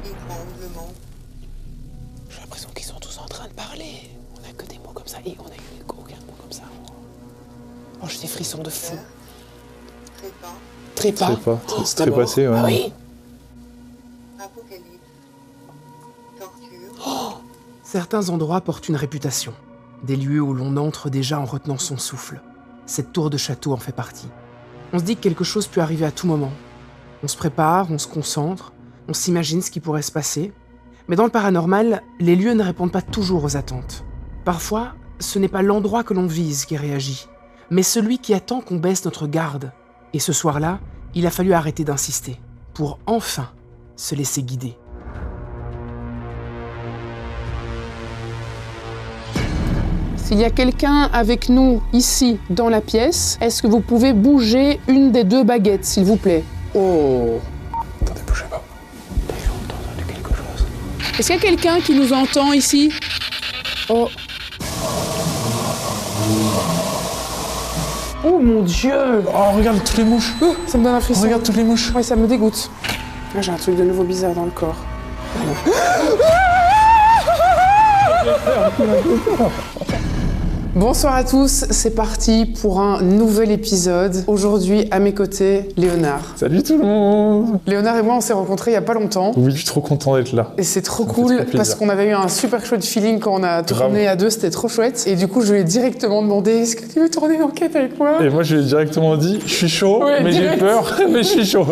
Étranglement. J'ai l'impression qu'ils sont tous en train de parler. On a que des mots comme ça et on a eu aucun mot comme ça. Oh, j'ai des frissons de fou. Trépas. Trépas. C'est trépassé, ouais. Ah oui. Apocalypse. Torture. Certains endroits portent une réputation. Des lieux où l'on entre déjà en retenant son souffle. Cette tour de château en fait partie. On se dit que quelque chose peut arriver à tout moment. On se prépare, on se concentre, on s'imagine ce qui pourrait se passer. Mais dans le paranormal, les lieux ne répondent pas toujours aux attentes. Parfois, ce n'est pas l'endroit que l'on vise qui réagit, mais celui qui attend qu'on baisse notre garde. Et ce soir-là, il a fallu arrêter d'insister, pour enfin se laisser guider. S'il y a quelqu'un avec nous ici dans la pièce, est-ce que vous pouvez bouger une des deux baguettes, s'il vous plaît? Oh! Attendez, bougez pas. J'ai entendu quelque chose. Est-ce qu'il y a quelqu'un qui nous entend ici? Oh! Oh mon Dieu! Oh, regarde toutes les mouches. Oh, ça me donne un frisson. Regarde toutes les mouches. Ouais, ça me dégoûte. Ah, j'ai un truc de nouveau bizarre dans le corps. Bonsoir à tous, c'est parti pour un nouvel épisode. Aujourd'hui, à mes côtés, Léonard. Salut tout le monde. Léonard et moi, on s'est rencontrés il y a pas longtemps. Oui, je suis trop content d'être là. Et c'est trop Ça me fait cool trop plaisir. parce qu'on avait eu un super chouette feeling quand on a tourné à deux, c'était trop chouette. Et du coup, je lui ai directement demandé, est-ce que tu veux tourner l'enquête avec moi? Et moi, je lui ai directement dit, je suis chaud, Ouais, mais direct. j'ai peur, mais je suis chaud.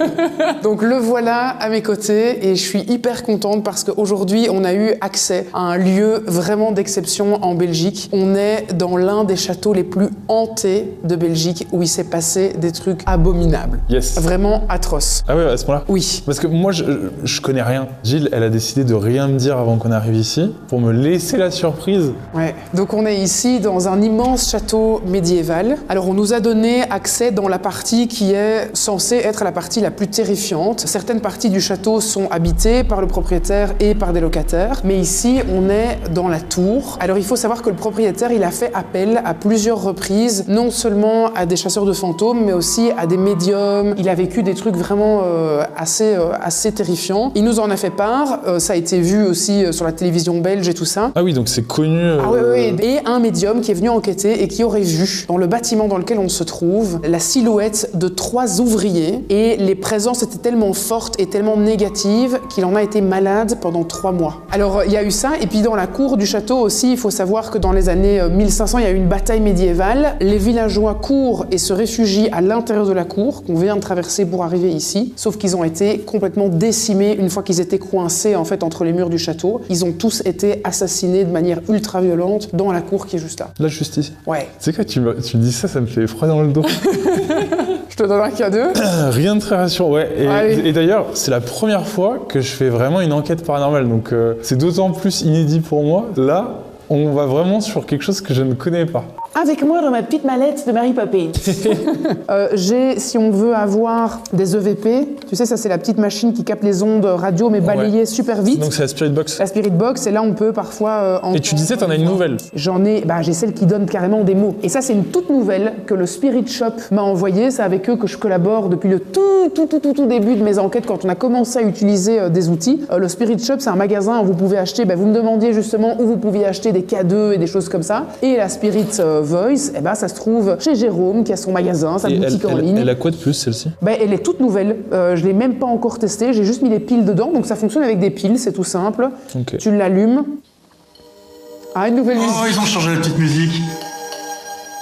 Donc le voilà à mes côtés et je suis hyper contente parce qu'aujourd'hui, on a eu accès à un lieu vraiment d'exception en Belgique. On est dans l'un des châteaux les plus hantés de Belgique où il s'est passé des trucs abominables. Yes. Vraiment atroces. Ah ouais, à ce point-là. Oui. Parce que moi, je connais rien. Gilles, elle a décidé de rien me dire avant qu'on arrive ici, pour me laisser la surprise. Ouais. Donc on est ici dans un immense château médiéval. Alors on nous a donné accès dans la partie qui est censée être la partie la plus terrifiante. Certaines parties du château sont habitées par le propriétaire et par des locataires. Mais ici, on est dans la tour. Alors il faut savoir que le propriétaire, il a fait appel à plusieurs reprises, non seulement à des chasseurs de fantômes, mais aussi à des médiums. Il a vécu des trucs vraiment assez terrifiants. Il nous en a fait part. Ça a été vu aussi sur la télévision belge et tout ça. Ah oui, donc c'est connu. Ah oui. Et un médium qui est venu enquêter et qui aurait vu, dans le bâtiment dans lequel on se trouve, la silhouette de 3 ouvriers. Et les présences étaient tellement fortes et tellement négatives qu'il en a été malade pendant 3 mois. Alors, il y a eu ça. Et puis, dans la cour du château aussi, il faut savoir que dans les années 1500, il y a eu une bataille médiévale. Les villageois courent et se réfugient à l'intérieur de la cour, qu'on vient de traverser pour arriver ici. Sauf qu'ils ont été complètement décimés une fois qu'ils étaient coincés, en fait, entre les murs du château. Ils ont tous été assassinés de manière ultra violente dans la cour qui est juste là. Là, juste ici. Ouais. Tu sais quoi, tu me dis ça me fait froid dans le dos. Je te donne un cadeau. Rien de très rassurant, ouais. Allez. Et d'ailleurs, c'est la première fois que je fais vraiment une enquête paranormale, donc c'est d'autant plus inédit pour moi. Là, on va vraiment sur quelque chose que je ne connais pas. Avec moi dans ma petite mallette de Mary Poppins. J'ai, si on veut avoir des EVP, tu sais, ça c'est la petite machine qui capte les ondes radio mais balayées super vite. Donc c'est la Spirit Box. La Spirit Box, et là on peut parfois Et tu disais, t'en as une nouvelle. J'en ai, j'ai celle qui donne carrément des mots. Et ça, c'est une toute nouvelle que le Spirit Shop m'a envoyée. C'est avec eux que je collabore depuis le tout début de mes enquêtes quand on a commencé à utiliser des outils. Le Spirit Shop, c'est un magasin où vous pouvez acheter, vous me demandiez justement où vous pouviez acheter des cadeaux et des choses comme ça. Et la Spirit Voice, ça se trouve chez Jérôme qui a son magasin, sa boutique en ligne. Elle a quoi de plus, celle-ci? Elle est toute nouvelle. Je l'ai même pas encore testée. J'ai juste mis les piles dedans. Donc ça fonctionne avec des piles, c'est tout simple. Ok. Tu l'allumes. Ah, une nouvelle musique. Oh, ils ont changé la petite musique.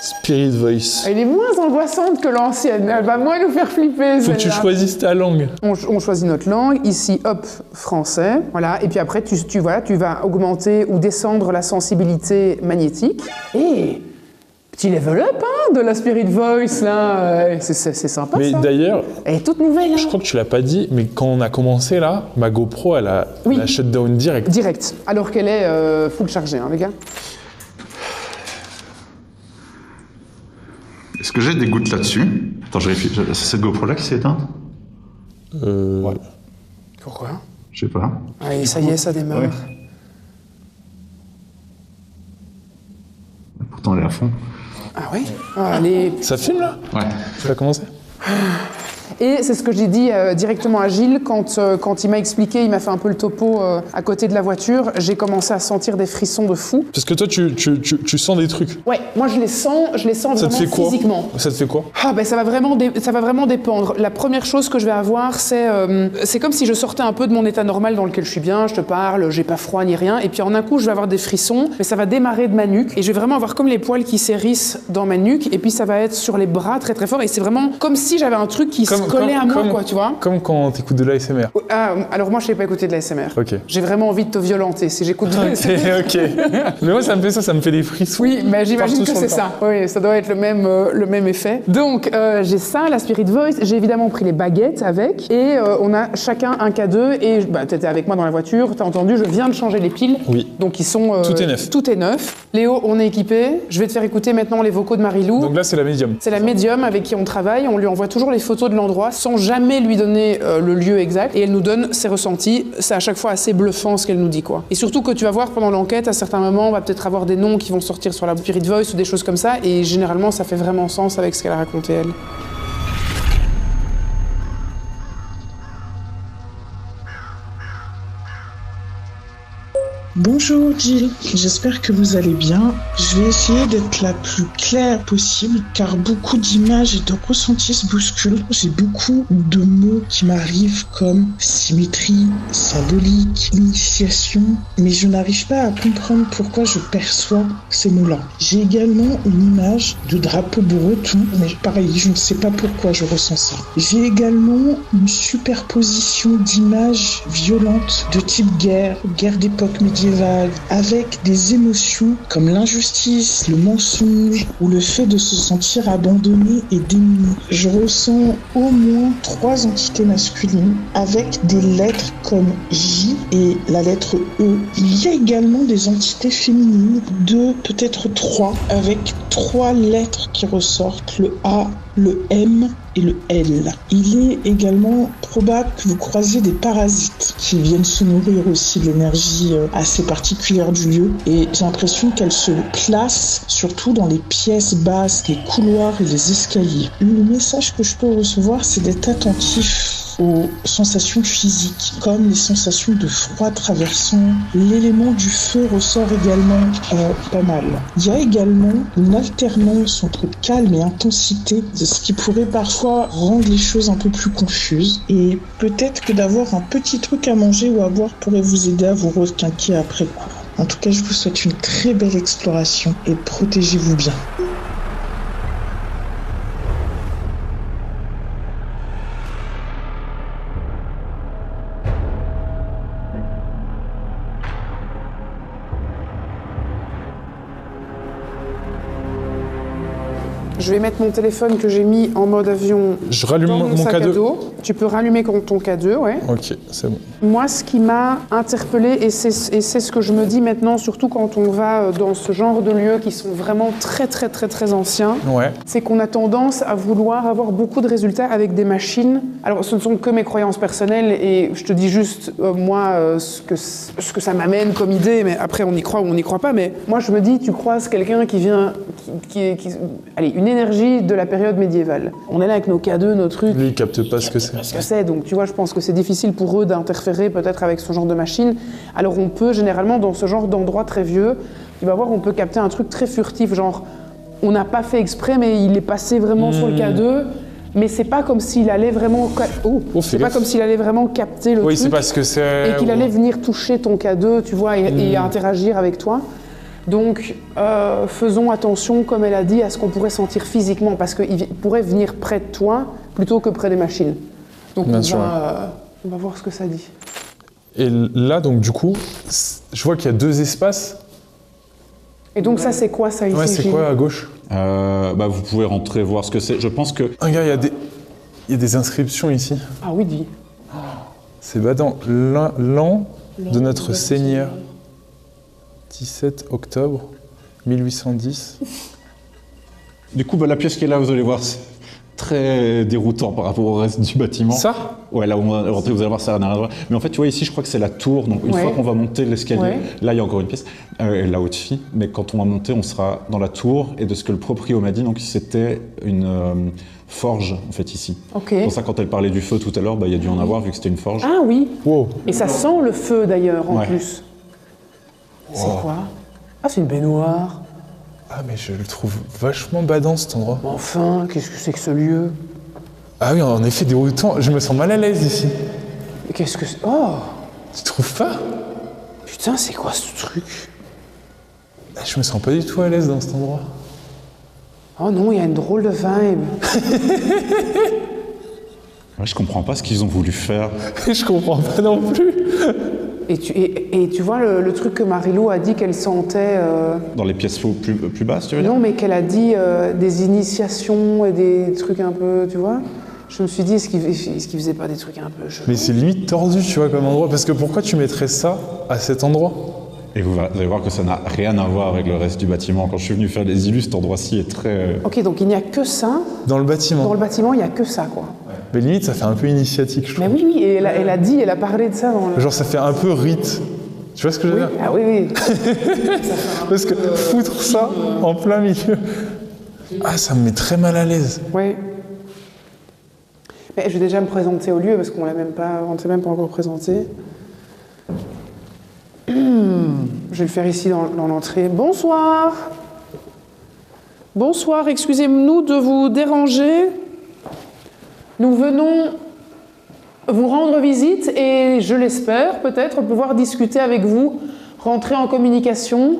Spirit Voice. Elle est moins angoissante que l'ancienne. Elle va moins nous faire flipper, Faut que tu celle-là. choisisses ta langue. On choisit notre langue. Ici, hop, français. Voilà. Et puis après, tu vas augmenter ou descendre la sensibilité magnétique. Et petit level up, de la Spirit Voice, là. C'est sympa, Mais ça. d'ailleurs, Elle est toute nouvelle, je crois que tu l'as pas dit, mais quand on a commencé là, ma GoPro, elle a shutdown direct. Direct. Alors qu'elle est full chargée, les gars. Est-ce que j'ai des gouttes là-dessus? Attends, je vérifie. C'est cette GoPro-là qui s'est éteinte? Ouais. Pourquoi? Je sais pas. Allez, ça y est, ça démarre. Ouais. Pourtant, elle est à fond. Ah ouais? Ah, allez. Ça filme là? Ouais. Tu vas commencer? Et c'est ce que j'ai dit directement à Gilles quand il m'a expliqué, il m'a fait un peu le topo à côté de la voiture. J'ai commencé à sentir des frissons de fou. Parce que toi, tu sens des trucs. Ouais, moi je les sens Ça te fait vraiment quoi physiquement. Ça te fait quoi? Ah ben ça va vraiment dépendre. La première chose que je vais avoir, c'est comme si je sortais un peu de mon état normal dans lequel je suis bien, je te parle, j'ai pas froid ni rien, et puis en un coup je vais avoir des frissons, mais ça va démarrer de ma nuque, et je vais vraiment avoir comme les poils qui s'hérissent dans ma nuque, et puis ça va être sur les bras très très fort, et c'est vraiment comme si j'avais un truc qui se collait à moi, quoi, tu vois. Comme quand t'écoutes de l'ASMR. Ah, alors moi je sais pas écouter de l'ASMR. Ok. J'ai vraiment envie de te violenter si j'écoute de l'ASMR. Ok. Mais moi ça me fait ça, ça me fait des frissons. Oui, mais j'imagine Partout que sur c'est le ça. Oui, ça doit être le même effet. Donc, j'ai ça, la Spirit Voice. J'ai évidemment pris les baguettes avec. Et on a chacun un K2. Et bah, t'étais avec moi dans la voiture, t'as entendu, je viens de changer les piles. Oui. Donc, ils sont... Tout est neuf. Tout est neuf. Léo, on est équipé. Je vais te faire écouter maintenant les vocaux de Marilou. Donc là, c'est la médium. C'est la médium avec qui on travaille. On lui envoie toujours les photos de l'endroit sans jamais lui donner le lieu exact. Et elle nous donne ses ressentis. C'est à chaque fois assez bluffant ce qu'elle nous dit, quoi. Et surtout que tu vas voir pendant l'enquête, à certains moments, on va peut-être avoir des noms qui vont sortir sur la Spirit Voice ou des choses comme ça. Et généralement, ça fait vraiment sens avec ce qu'elle a raconté, elle. Bonjour Jill, j'espère que vous allez bien. Je vais essayer d'être la plus claire possible car beaucoup d'images et de ressentis se bousculent. J'ai beaucoup de mots qui m'arrivent comme symétrie, symbolique, initiation, mais je n'arrive pas à comprendre pourquoi je perçois ces mots-là. J'ai également une image de drapeau breton, mais pareil, je ne sais pas pourquoi je ressens ça. J'ai également une superposition d'images violentes de type guerre d'époque médiévale, avec des émotions comme l'injustice, le mensonge ou le fait de se sentir abandonné et démuni. Je ressens au moins 3 entités masculines avec des lettres comme J et la lettre E. Il y a également des entités féminines, 2, peut-être 3, avec 3 lettres qui ressortent, le A, le M et le L. Il est également probable que vous croisiez des parasites qui viennent se nourrir aussi de l'énergie assez particulière du lieu, et j'ai l'impression qu'elles se placent surtout dans les pièces basses, les couloirs et les escaliers. Le message que je peux recevoir, c'est d'être attentif aux sensations physiques, comme les sensations de froid traversant. L'élément du feu ressort également pas mal. Il y a également une alternance entre calme et intensité, ce qui pourrait parfois rendre les choses un peu plus confuses. Et peut-être que d'avoir un petit truc à manger ou à boire pourrait vous aider à vous requinquer après coup. En tout cas, je vous souhaite une très belle exploration et protégez-vous bien. Je vais mettre mon téléphone que j'ai mis en mode avion Je rallume dans mon sac à K2. dos. Tu peux rallumer ton K2, ouais. Ok, c'est bon. Moi, ce qui m'a interpellée, et c'est ce que je me dis maintenant, surtout quand on va dans ce genre de lieux qui sont vraiment très très très très anciens, Ouais. c'est qu'on a tendance à vouloir avoir beaucoup de résultats avec des machines. Alors, ce ne sont que mes croyances personnelles, et je te dis juste, moi, ce que ça m'amène comme idée, mais après, on y croit ou on n'y croit pas, mais moi, je me dis, tu croises quelqu'un qui vient, allez, une énergie de la période médiévale. On est là avec nos K2, nos trucs. Lui, il capte pas ce que c'est. Ce que c'est, donc tu vois, je pense que c'est difficile pour eux d'interférer peut-être avec ce genre de machine. Alors on peut généralement dans ce genre d'endroit très vieux, tu vas voir, on peut capter un truc très furtif, genre on n'a pas fait exprès, mais il est passé vraiment sur le K2. Mais c'est pas comme s'il allait vraiment. C'est pas comme s'il allait vraiment capter le truc. Oui, c'est parce que c'est. Et qu'il allait venir toucher ton K2, tu vois, et interagir avec toi. Donc, faisons attention, comme elle a dit, à ce qu'on pourrait sentir physiquement, parce qu'il pourrait venir près de toi plutôt que près des machines. Donc, on va voir ce que ça dit. Et là, donc, du coup, je vois qu'il y a 2 espaces. Et donc, ça, c'est quoi, ça, ici? Ouais, c'est quoi à gauche? Vous pouvez rentrer voir ce que c'est. Je pense que... Regarde, il y a des inscriptions ici. Ah oui, dis. C'est battant. L'an de notre Seigneur. 17 octobre 1810. Du coup, la pièce qui est là, vous allez voir, c'est très déroutant par rapport au reste du bâtiment. Ça? Ouais, là où on va rentrer, vous allez voir, ça n'a rien à voir. Mais en fait, tu vois, ici, je crois que c'est la tour. Donc, une fois qu'on va monter l'escalier, là, il y a encore une pièce, la haute fille. Mais quand on va monter, on sera dans la tour. Et de ce que le proprio m'a dit, donc c'était une forge, en fait, ici. Ok. C'est pour ça, quand elle parlait du feu tout à l'heure, il y a dû en avoir, vu que c'était une forge. Ah oui. Wow. Et ça sent le feu d'ailleurs en Ouais. plus. C'est Wow. quoi? Ah, c'est une baignoire. Ah, mais je le trouve vachement badant cet endroit. Mais enfin, qu'est-ce que c'est que ce lieu? Ah oui, en effet, des autant. Je me sens mal à l'aise ici. Mais qu'est-ce que c'est? Oh! Tu trouves pas? Putain, c'est quoi ce truc? Ah, je me sens pas du tout à l'aise dans cet endroit. Oh non, il y a une drôle de vibe. Ouais, je comprends pas ce qu'ils ont voulu faire. Je comprends pas non plus. Et tu vois le truc que Marilou a dit qu'elle sentait... Dans les pièces plus basses, tu veux dire? Non, mais qu'elle a dit des initiations et des trucs un peu, tu vois? Je me suis dit, est-ce qu'il faisait pas des trucs un peu chelous? Mais c'est limite tordu, tu vois, comme endroit. Parce que pourquoi tu mettrais ça à cet endroit? Et vous allez voir que ça n'a rien à voir avec le reste du bâtiment. Quand je suis venu faire les illus, cet endroit-ci est très... Ok, donc il n'y a que ça. Dans le bâtiment. Dans le bâtiment, il n'y a que ça, quoi. Mais limite, ça fait un peu initiatique, je Mais trouve. oui, et elle a parlé de ça dans le... Genre, ça fait un peu rite. Tu vois ce que je veux dire? Ah oui, oui. Parce que foutre ça en plein milieu... Ah, ça me met très mal à l'aise. Oui. Mais je vais déjà me présenter au lieu parce qu'on ne s'est même pas encore présenté. Je vais le faire ici dans l'entrée. Bonsoir. Bonsoir, excusez-nous de vous déranger. Nous venons vous rendre visite et, je l'espère, peut-être pouvoir discuter avec vous, rentrer en communication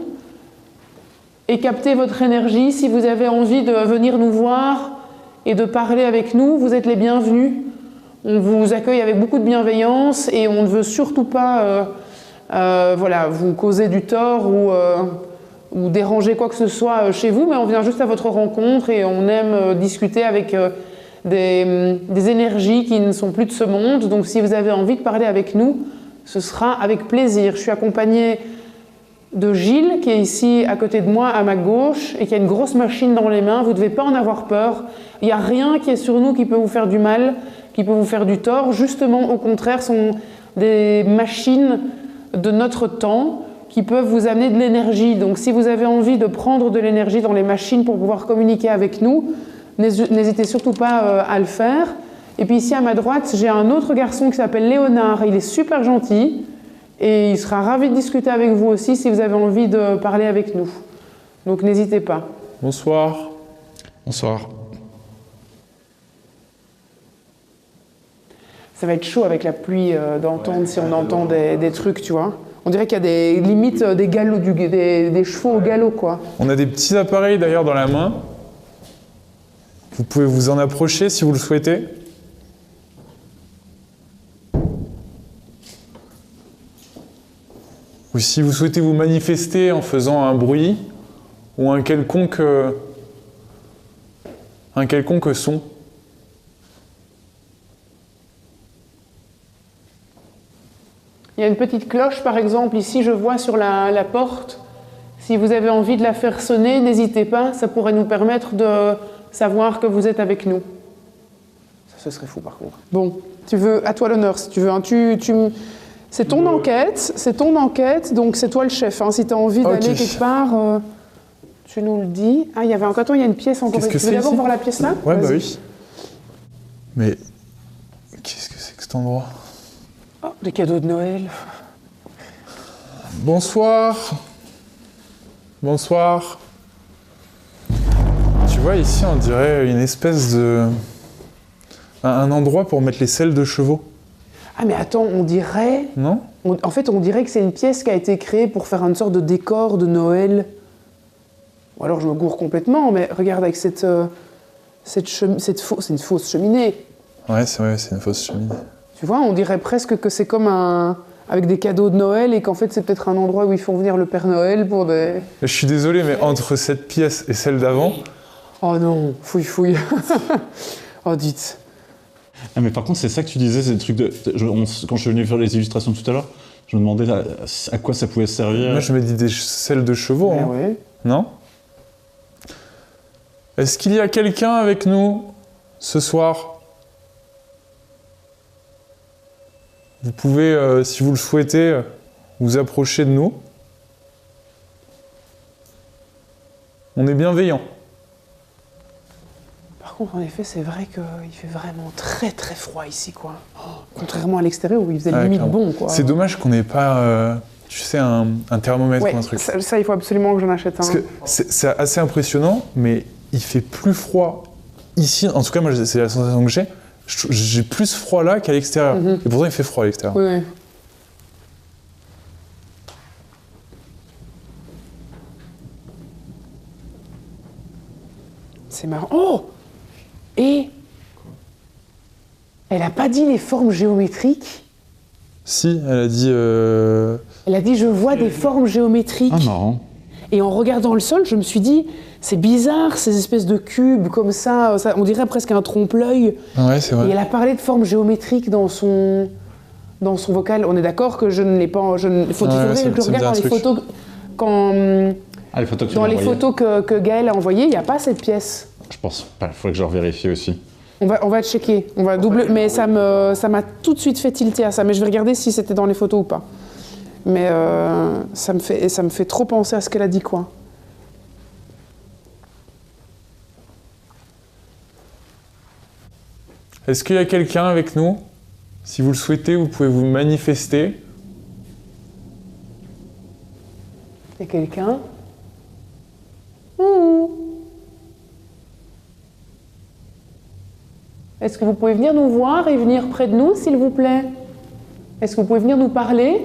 et capter votre énergie. Si vous avez envie de venir nous voir et de parler avec nous, vous êtes les bienvenus. On vous accueille avec beaucoup de bienveillance et on ne veut surtout pas vous causer du tort ou déranger quoi que ce soit chez vous, mais on vient juste à votre rencontre et on aime discuter avec des énergies qui ne sont plus de ce monde. Donc si vous avez envie de parler avec nous, ce sera avec plaisir. Je suis accompagnée de Gilles, qui est ici à côté de moi, à ma gauche, et qui a une grosse machine dans les mains. Vous ne devez pas en avoir peur. Il n'y a rien qui est sur nous qui peut vous faire du mal, qui peut vous faire du tort. Justement, au contraire, ce sont des machines de notre temps qui peuvent vous amener de l'énergie. Donc si vous avez envie de prendre de l'énergie dans les machines pour pouvoir communiquer avec nous, n'hésitez surtout pas à le faire. Et puis ici à ma droite, j'ai un autre garçon qui s'appelle Léonard. Il est super gentil et il sera ravi de discuter avec vous aussi si vous avez envie de parler avec nous. Donc n'hésitez pas. Bonsoir. Bonsoir. Ça va être chaud avec la pluie d'entendre si on entend des trucs, tu vois. On dirait qu'il y a des limites des galops, des chevaux au galop, quoi. On a des petits appareils d'ailleurs dans la main. Vous pouvez vous en approcher si vous le souhaitez. Ou si vous souhaitez vous manifester en faisant un bruit ou un quelconque son. Il y a une petite cloche, par exemple, ici, je vois sur la porte. Si vous avez envie de la faire sonner, n'hésitez pas, ça pourrait nous permettre de savoir que vous êtes avec nous. Ça, ce serait fou, par contre. Bon, tu veux, à toi l'honneur, si tu veux. Hein, c'est ton enquête, donc c'est toi le chef. Hein, si tu as envie d'aller quelque part, tu nous le dis. Ah, il y avait encore, attends, il y a une pièce encore. Qu'est-ce que tu veux c'est d'abord ici voir la pièce là? Ouais, bah Vas-y. oui. Mais qu'est-ce que c'est que cet endroit? Oh, des cadeaux de Noël. Bonsoir. Bonsoir. Tu vois, ici, on dirait une espèce de... un endroit pour mettre les selles de chevaux. Ah, mais attends, on dirait... Non? En fait, on dirait que c'est une pièce qui a été créée pour faire une sorte de décor de Noël. Ou alors je me gourre complètement, mais regarde avec c'est une fausse cheminée. Ouais, c'est vrai, c'est une fausse cheminée. Tu vois, on dirait presque que c'est comme avec des cadeaux de Noël et qu'en fait c'est peut-être un endroit où ils font venir le Père Noël pour des... Je suis désolé, mais entre cette pièce et celle d'avant... Oh non, fouille. Oh, dites. Ah, mais par contre, c'est ça que tu disais, c'est des trucs de... quand je suis venu faire les illustrations tout à l'heure, je me demandais à quoi ça pouvait servir. Moi, je me dis des selles de chevaux, hein. Ouais. Non? Est-ce qu'il y a quelqu'un avec nous ce soir? Vous pouvez, si vous le souhaitez, vous approcher de nous. On est bienveillants. Par Par contre, en effet, c'est vrai qu'il fait vraiment très très froid ici, quoi. Contrairement à l'extérieur où il faisait limite clairement. bon, quoi. C'est dommage qu'on n'ait pas, tu sais, un thermomètre ou un truc. Ça, il faut absolument que j'en achète un. Parce que c'est assez impressionnant, mais il fait plus froid ici. En tout cas, moi, c'est la sensation que j'ai. J'ai plus froid là qu'à l'extérieur. Et pourtant, il fait froid à l'extérieur. Oui, oui. C'est marrant. Oh! Et elle a pas dit les formes géométriques. Si, elle a dit... Elle a dit je vois des formes géométriques. Ah, marrant. Et en regardant le sol, je me suis dit c'est bizarre ces espèces de cubes comme ça, on dirait presque un trompe-l'œil. Ouais, c'est vrai. Et elle a parlé de formes géométriques dans son vocal. On est d'accord que je ne l'ai pas. Il faudrait que je regarde dans les photos Les photos que tu dans m'as les envoyées. photos que Gaël a envoyées, il n'y a pas cette pièce. Je pense pas, il faudrait que je revérifie aussi. On va checker, on va doubler, mais ça m'a tout de suite fait tilter à ça. Mais je vais regarder si c'était dans les photos ou pas. Mais ça me fait trop penser à ce qu'elle a dit, quoi. Est-ce qu'il y a quelqu'un avec nous? Si vous le souhaitez, vous pouvez vous manifester. Il y a quelqu'un? Ouh. Est-ce que vous pouvez venir nous voir et venir près de nous, s'il vous plaît? Est-ce que vous pouvez venir nous parler?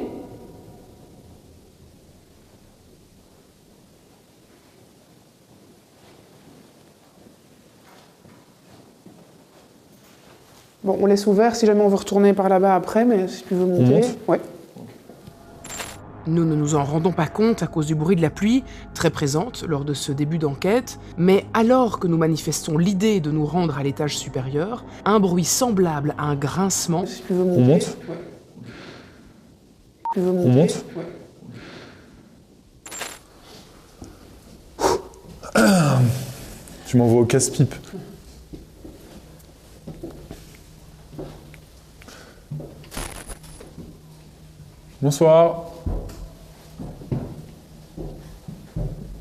Bon, on laisse ouvert si jamais on veut retourner par là-bas après, mais si tu veux monter... monte? Ouais. Nous ne nous en rendons pas compte à cause du bruit de la pluie, très présente lors de ce début d'enquête, mais alors que nous manifestons l'idée de nous rendre à l'étage supérieur, un bruit semblable à un grincement Si tu veux monter... On monte? Ouais. Tu veux On monter? monte? Ouais. Tu m'envoies au casse-pipe. Bonsoir.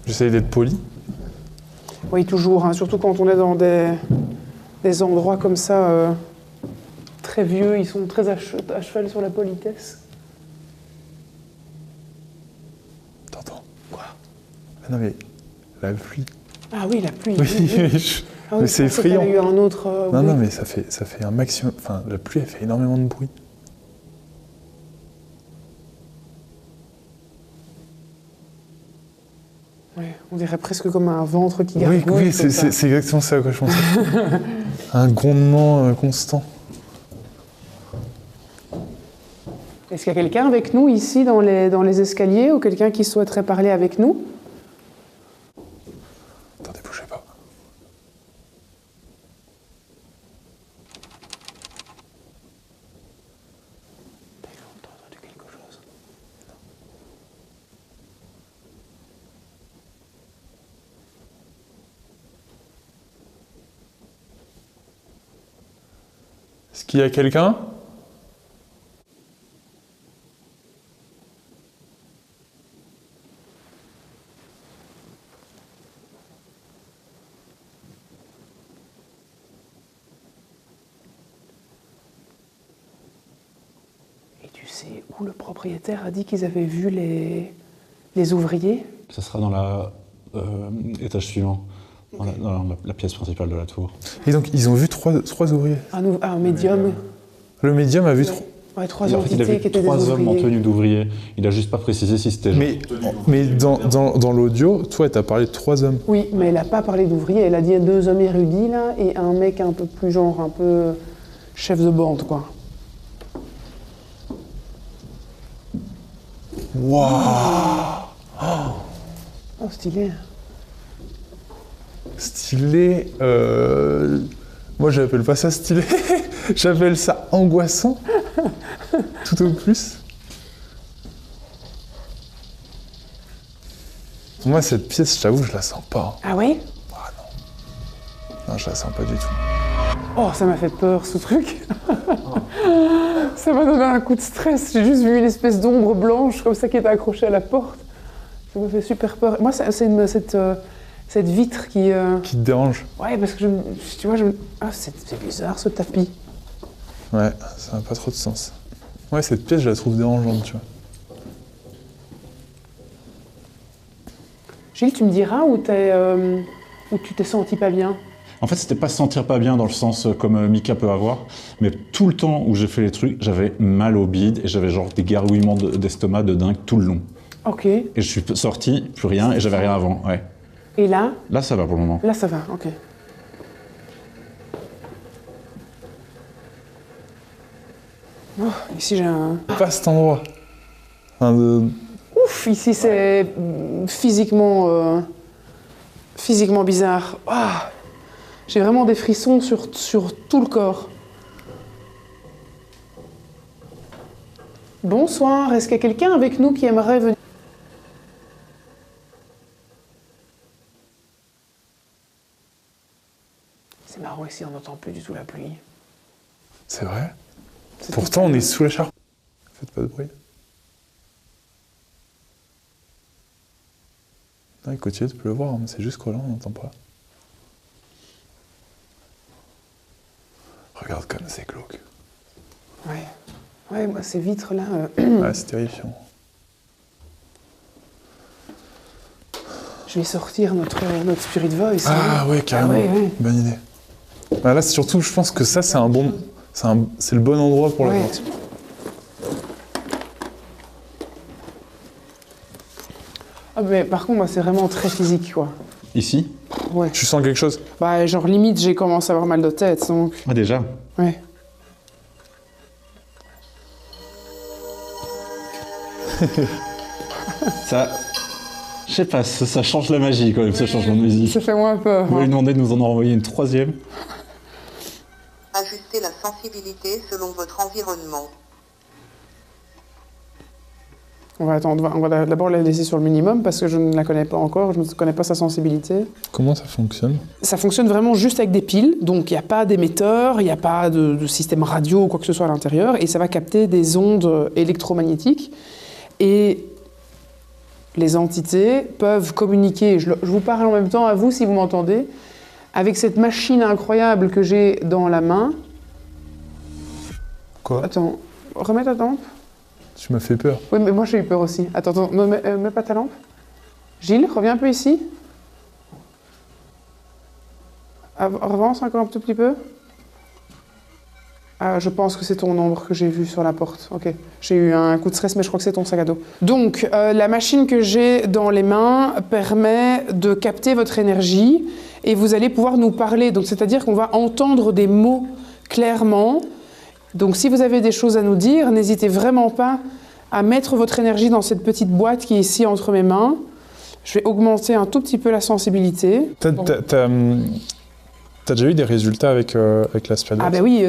J'essaye d'être poli. Oui, toujours, hein, surtout quand on est dans des endroits comme ça, très vieux, ils sont très à cheval sur la politesse. T'entends? Quoi? Ah non mais, la pluie. Ah oui, la pluie. Oui, oui. Ah oui, mais je c'est pensais qu'il y effrayant. avait eu un autre... Non, bruit. non, mais ça fait un maximum... Enfin, la pluie, elle fait énormément de bruit. Ouais, on dirait presque comme un ventre qui Oui, gargouille. oui, comme ça. c'est exactement ça à quoi je pensais. Un grondement constant. Est-ce qu'il y a quelqu'un avec nous ici dans les escaliers ou quelqu'un qui souhaiterait parler avec nous? Attendez, bougez pas. T'as entendu quelque chose? Est-ce qu'il y a quelqu'un? Et tu sais où le propriétaire a dit qu'ils avaient vu les ouvriers? Ça sera dans l'étage suivant, dans la pièce principale de la tour. Et donc, ils ont vu trois ouvriers. Un médium. Le médium a vu Ouais. trois... Ouais, trois En fait, il a entités vu qui étaient des 3 hommes en ouvriers. tenue d'ouvrier. Il a juste pas précisé si c'était... Mais dans l'audio, toi, t'as parlé de 3 hommes. Oui, mais elle n'a pas parlé d'ouvriers. Elle a dit 2 hommes érudits, là, et un mec un peu plus genre, un peu chef de bande, quoi. Waouh! Oh, stylé. Stylé... Moi, j'appelle pas ça stylé. J'appelle ça angoissant. Tout au plus. Moi, cette pièce, je t'avoue, je la sens pas. Ah oui? Non, je la sens pas du tout. Oh, ça m'a fait peur, ce truc. Ça m'a donné un coup de stress. J'ai juste vu une espèce d'ombre blanche comme ça qui était accrochée à la porte. Ça m'a fait super peur. Moi, cette vitre qui... Qui te dérange? Ouais, parce que tu vois, ah, c'est bizarre ce tapis. Ouais, ça n'a pas trop de sens. Ouais, cette pièce, je la trouve dérangeante, tu vois. Gilles, tu me diras où tu t'es senti pas bien? En fait, c'était pas se sentir pas bien dans le sens comme Mika peut avoir, mais tout le temps où j'ai fait les trucs, j'avais mal au bide et j'avais genre des gargouillements d'estomac de dingue tout le long. Ok. Et je suis sorti, plus rien, et j'avais rien avant, ouais. Et là? Là, ça va pour le moment. Là, ça va, ok. Oh, ici, j'ai un... Pas cet endroit. Enfin, Ouf, ici, c'est physiquement bizarre. Ah, j'ai vraiment des frissons sur tout le corps. Bonsoir, est-ce qu'il y a quelqu'un avec nous qui aimerait venir? C'est marrant ici, on n'entend plus du tout la pluie. C'est vrai. Pourtant, on est sous la charpente. Faites pas de bruit. Ah, les côtiers, tu peux le voir, mais c'est juste que là, on n'entend pas. Regarde comme c'est glauque. Ouais. Ouais, moi, ces vitres-là... Ouais, c'est terrifiant. Je vais sortir notre Spirit Voice. Ah ouais, carrément. Ah ouais. Bonne idée. Bah là, surtout, je pense que ça, c'est un bon... C'est le bon endroit pour la sortie. Ah, mais par contre, moi, c'est vraiment très physique, quoi. Ici? Ouais. Tu sens quelque chose? Bah, genre, limite, j'ai commencé à avoir mal de tête, donc... Ah, déjà? Ouais. Ça... Je sais pas, ça change la magie quand même, ce changement de musique. Ça fait moins peur. On va lui demander de nous en envoyer une troisième. Ajustez la sensibilité selon votre environnement. On va attendre, on va d'abord la laisser sur le minimum parce que je ne la connais pas encore, je ne connais pas sa sensibilité. Comment ça fonctionne? Ça fonctionne vraiment juste avec des piles, donc il n'y a pas d'émetteur, il n'y a pas de système radio ou quoi que ce soit à l'intérieur, et ça va capter des ondes électromagnétiques. Et les entités peuvent communiquer, je vous parle en même temps à vous si vous m'entendez, avec cette machine incroyable que j'ai dans la main. Quoi? Attends, remets ta lampe. Tu m'as fait peur. Oui, mais moi j'ai eu peur aussi. Attends, mets pas ta lampe. Gilles, reviens un peu ici. Avance encore un tout petit peu. Ah, je pense que c'est ton ombre que j'ai vue sur la porte. Ok. J'ai eu un coup de stress, mais je crois que c'est ton sac à dos. Donc, la machine que j'ai dans les mains permet de capter votre énergie et vous allez pouvoir nous parler. Donc, c'est-à-dire qu'on va entendre des mots clairement. Donc, si vous avez des choses à nous dire, n'hésitez vraiment pas à mettre votre énergie dans cette petite boîte qui est ici entre mes mains. Je vais augmenter un tout petit peu la sensibilité. T'as déjà eu des résultats avec la Spirit Voice? Ah ben oui,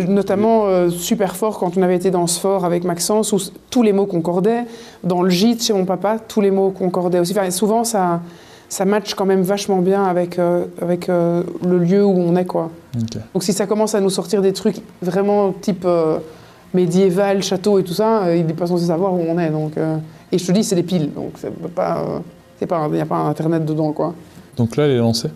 notamment super fort quand on avait été dans ce fort avec Maxence où tous les mots concordaient. Dans le gîte chez mon papa, tous les mots concordaient aussi. Enfin, souvent, ça match quand même vachement bien avec le lieu où on est, quoi. Okay. Donc si ça commence à nous sortir des trucs vraiment type médiéval, château et tout ça, il n'est pas censé savoir où on est. Donc, et je te dis, c'est des piles, donc il n'y a pas Internet dedans, quoi. Donc là, elle est lancée?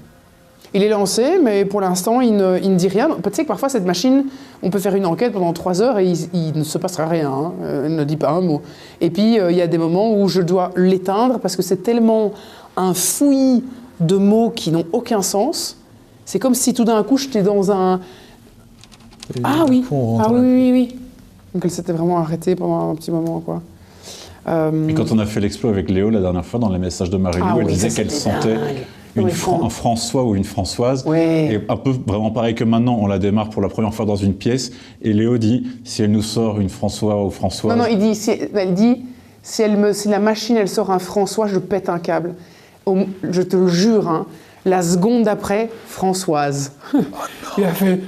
Il est lancé, mais pour l'instant, il ne dit rien. Tu sais que parfois, cette machine, on peut faire une enquête pendant 3 heures et il ne se passera rien. Hein. Elle ne dit pas un mot. Et puis, il y a des moments où je dois l'éteindre parce que c'est tellement un fouillis de mots qui n'ont aucun sens. C'est comme si tout d'un coup, j'étais dans un... Et ah oui, coup, on rentre ah là. oui. Donc elle s'était vraiment arrêtée pendant un petit moment, quoi. Et quand on a fait l'explo avec Léo la dernière fois, dans les messages de Marie-Lou, elle disait qu'elle sentait un François ou une Françoise. Ouais. Et un peu vraiment pareil que maintenant, on la démarre pour la première fois dans une pièce. Et Léo dit, si elle nous sort une François ou Françoise... Non, elle dit, si la machine, elle sort un François, je pète un câble. Je te le jure, hein, la seconde d'après, Françoise. Oh non. Il a fait...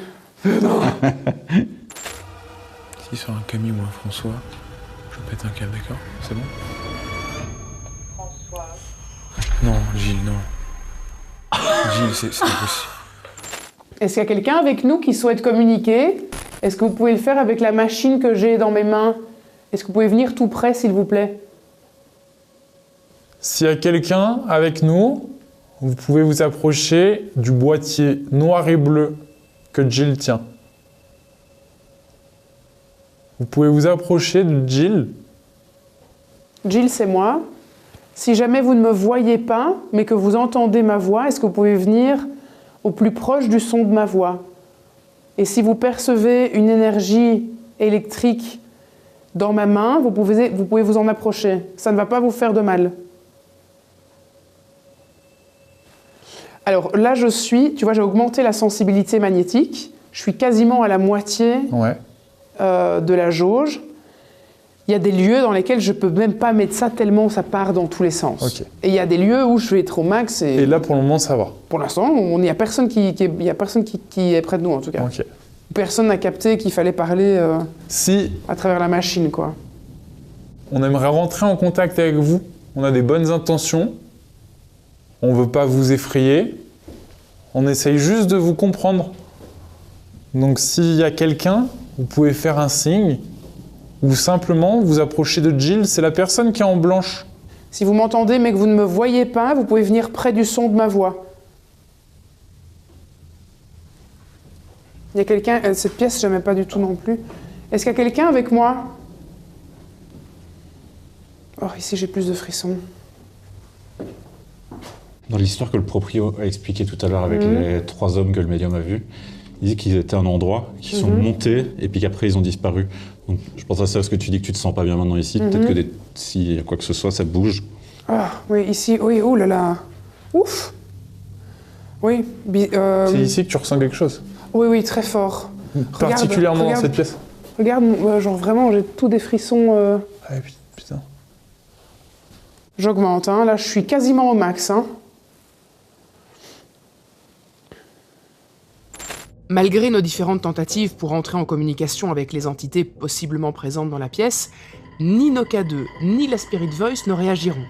Non. Si sur un Camille ou un François, je pète un câble, d'accord? C'est bon? François. Non, Gilles, non. Gilles, c'est pas possible. Est-ce qu'il y a quelqu'un avec nous qui souhaite communiquer? Est-ce que vous pouvez le faire avec la machine que j'ai dans mes mains? Est-ce que vous pouvez venir tout près, s'il vous plaît? S'il y a quelqu'un avec nous, vous pouvez vous approcher du boîtier noir et bleu que Jill tient. Vous pouvez vous approcher de Jill. Jill, c'est moi. Si jamais vous ne me voyez pas, mais que vous entendez ma voix, est-ce que vous pouvez venir au plus proche du son de ma voix? Et si vous percevez une énergie électrique dans ma main, vous pouvez vous en approcher. Ça ne va pas vous faire de mal. Alors là, tu vois, j'ai augmenté la sensibilité magnétique. Je suis quasiment à la moitié de la jauge. Il y a des lieux dans lesquels je ne peux même pas mettre ça tellement ça part dans tous les sens. Ok. Et il y a des lieux où je vais être au max. Et là, pour le moment, ça va. Pour l'instant, il n'y a personne qui est près de nous, en tout cas. Ok. Personne n'a capté qu'il fallait parler Si à travers la machine, quoi. on aimerait rentrer en contact avec vous, on a des bonnes intentions, on ne veut pas vous effrayer, on essaye juste de vous comprendre. Donc s'il y a quelqu'un, vous pouvez faire un signe, ou simplement vous approcher de Jill, c'est la personne qui est en blanche. Si vous m'entendez mais que vous ne me voyez pas, vous pouvez venir près du son de ma voix. Il y a quelqu'un... Cette pièce, je n'aimais pas du tout non plus. Est-ce qu'il y a quelqu'un avec moi? Oh, ici, j'ai plus de frissons. Dans l'histoire que le proprio a expliqué tout à l'heure avec les 3 hommes que le médium a vus, il dit qu'ils étaient à un endroit, qu'ils sont montés et puis qu'après ils ont disparu. Donc je pense à ça parce que tu dis que tu te sens pas bien maintenant ici. Peut-être que s'il y a quoi que ce soit, ça bouge. Ah, oui, ici, oui, oh là là. Ouf. Oui. C'est ici que tu ressens quelque chose. Oui, oui, très fort. Particulièrement dans cette pièce. Regarde, genre vraiment, j'ai tous des frissons. Ah putain. J'augmente, hein. Là je suis quasiment au max. Hein. Malgré nos différentes tentatives pour entrer en communication avec les entités possiblement présentes dans la pièce, ni nos K2, ni la Spirit Voice ne réagiront.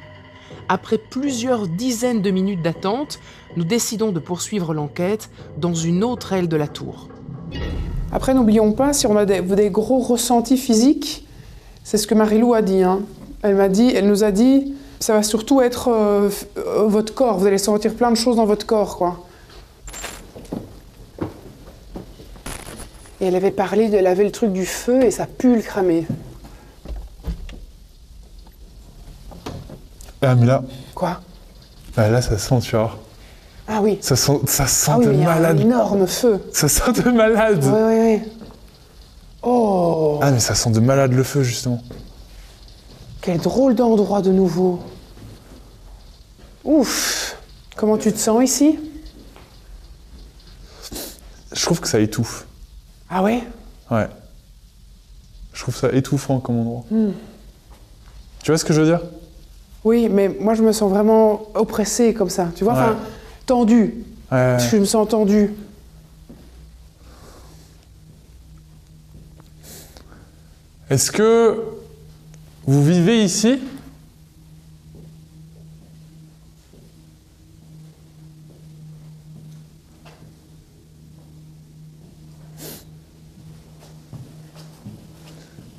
Après plusieurs dizaines de minutes d'attente, nous décidons de poursuivre l'enquête dans une autre aile de la tour. Après, n'oublions pas, si on a des gros ressentis physiques, c'est ce que Marie-Lou a dit. Hein. Elle nous a dit, ça va surtout être votre corps, vous allez sentir plein de choses dans votre corps, quoi. Et elle avait parlé, elle avait le truc du feu et ça pue le cramer. Ah mais là... Quoi? Ah, là ça sent, tu vois. Ah oui. Ça sent ah oui, de mais malade. Il y a un énorme feu. Ça sent de malade. Oui. Oh. Ah mais ça sent de malade le feu justement. Quel drôle d'endroit de nouveau. Ouf. Comment tu te sens ici? Je trouve que ça étouffe. Ah ouais? Ouais. Je trouve ça étouffant comme endroit. Tu vois ce que je veux dire? Oui, mais moi je me sens vraiment oppressée comme ça, tu vois, enfin, tendue. Ouais. Je me sens tendue. Est-ce que vous vivez ici?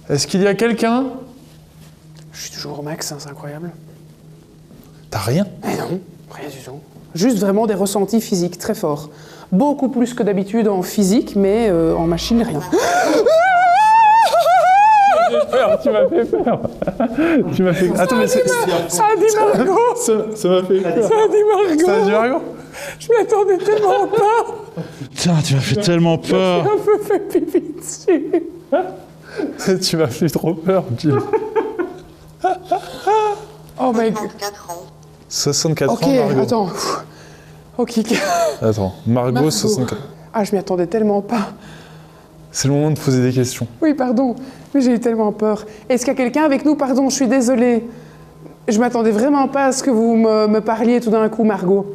Est-ce qu'il y a quelqu'un? Je suis toujours au max, hein, c'est incroyable. T'as rien? Eh non, rien du tout. Juste vraiment des ressentis physiques très forts. Beaucoup plus que d'habitude en physique, mais en machine, rien. Tu m'as fait peur. Tu m'as fait... Attends, mais ça a dit Margot. Ça m'a fait peur. Ça a dit Margot. Ça a dit Margot. Je m'y attendais tellement pas. Putain, tu m'as fait tellement peur. J'ai un peu fait pipi dessus. Tu m'as fait trop peur, Jill. Oh my god. 64 ans. 64 Ok, ans, Margot. attends. Ok. Attends, Margot, 64. Ah, je m'y attendais tellement pas. C'est le moment de poser des questions. Oui, pardon, mais j'ai eu tellement peur. Est-ce qu'il y a quelqu'un avec nous? Pardon, je suis désolée. Je m'attendais vraiment pas à ce que vous me parliez tout d'un coup, Margot.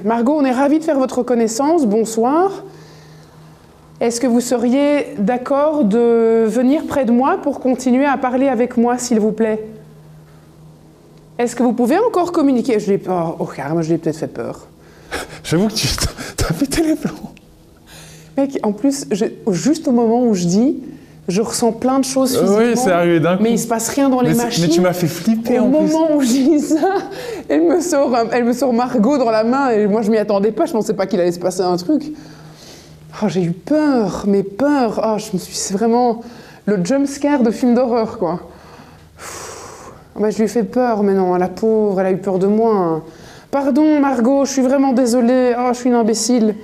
Margot, on est ravis de faire votre connaissance. Bonsoir. Est-ce que vous seriez d'accord de venir près de moi pour continuer à parler avec moi, s'il vous plaît? Est-ce que vous pouvez encore communiquer? Je l'ai pas... Oh, carrément, je l'ai peut-être fait peur. J'avoue que tu t'as pété les plombs. Mec, en plus, juste au moment où je dis, Je ressens plein de choses physiquement. Oui, c'est arrivé d'un coup. Mais il se passe rien dans les machines. Mais tu m'as fait flipper Au en plus. moment où je dis ça, elle me sort Margot dans la main et moi je m'y attendais pas, je pensais pas qu'il allait se passer un truc. Oh, j'ai eu peur, mais peur. Oh, c'est vraiment le jump scare de film d'horreur, quoi. Bah, je lui ai fait peur, mais non, la pauvre, elle a eu peur de moi. Pardon, Margot, je suis vraiment désolée. Oh, je suis une imbécile.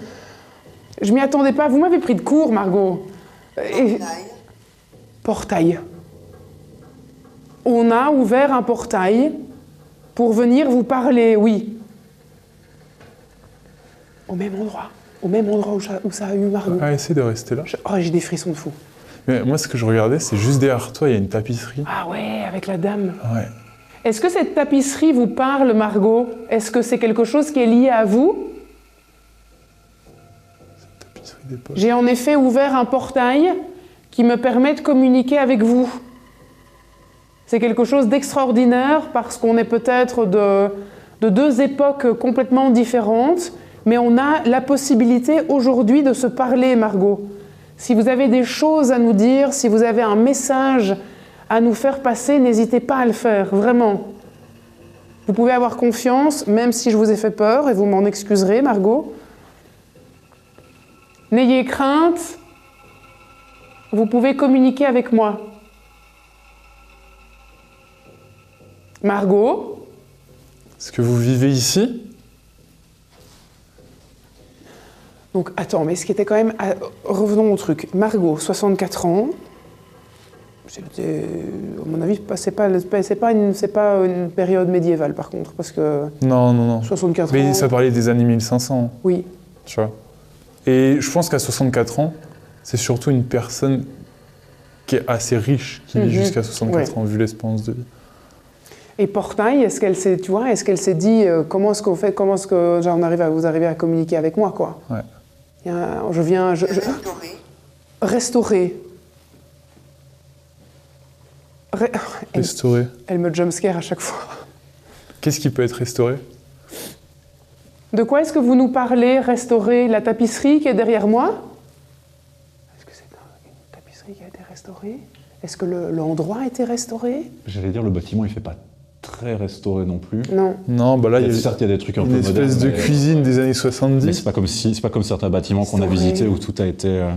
Je m'y attendais pas. Vous m'avez pris de court, Margot. Et... Portail. On a ouvert un portail pour venir vous parler, oui. Au même endroit où ça a eu Margot. Ah, essaie de rester là. J'ai des frissons de fou. Mais moi, ce que je regardais, c'est juste derrière toi, il y a une tapisserie. Ah ouais, avec la dame. Ouais. Est-ce que cette tapisserie vous parle, Margot? Est-ce que c'est quelque chose qui est lié à vous? Tapisserie des poches. J'ai en effet ouvert un portail qui me permet de communiquer avec vous. C'est quelque chose d'extraordinaire parce qu'on est peut-être de deux époques complètement différentes, mais on a la possibilité aujourd'hui de se parler, Margot. Si vous avez des choses à nous dire, si vous avez un message à nous faire passer, n'hésitez pas à le faire, vraiment. Vous pouvez avoir confiance, même si je vous ai fait peur, et vous m'en excuserez, Margot. N'ayez crainte, vous pouvez communiquer avec moi. Margot? Est-ce que vous vivez ici? Donc, attends, mais ce qui était quand même... Revenons au truc. Margot, 64 ans. À mon avis, c'est pas une période médiévale, par contre, parce que... Non. 64 Mais ans... ça parlait des années 1500. Oui. Tu vois. Et je pense qu'à 64 ans, c'est surtout une personne qui est assez riche qui vit jusqu'à 64 ans, vu l'espérance de vie. Et Portail, est-ce qu'elle s'est dit comment est-ce qu'on fait, vous arrivez à communiquer avec moi, quoi. Ouais. Je viens restaurer. Restaurer. Elle me jumpscare à chaque fois. Qu'est-ce qui peut être restauré? De quoi est-ce que vous nous parlez? Restaurer la tapisserie qui est derrière moi? Est-ce que c'est une tapisserie qui a été restaurée? Est-ce que l'endroit a été restauré? J'allais dire, le bâtiment, il fait pas très restauré non plus. Non, bah là, Certes, il y a des trucs un peu une modernes. espèce de cuisine des années 70. Mais c'est pas comme certains bâtiments qu'on a visités où tout a été...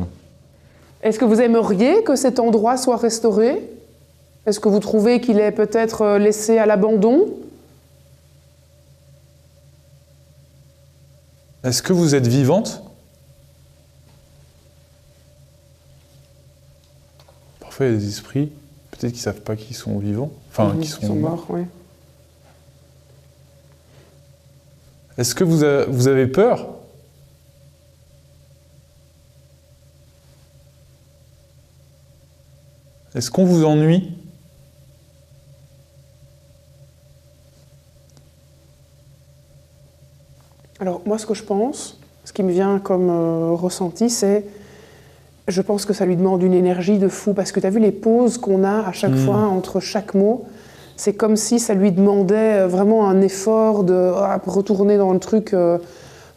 Est-ce que vous aimeriez que cet endroit soit restauré? Est-ce que vous trouvez qu'il est peut-être laissé à l'abandon? Est-ce que vous êtes vivante? Parfois, il y a des esprits, peut-être qu'ils savent pas qu'ils sont vivants. Enfin, qu'ils sont morts, oui. Est-ce que vous avez peur? Est-ce qu'on vous ennuie? Alors, moi, ce que je pense, ce qui me vient comme ressenti, c'est... Je pense que ça lui demande une énergie de fou, parce que tu as vu les pauses qu'on a à chaque fois entre chaque mot. C'est comme si ça lui demandait vraiment un effort de retourner dans le truc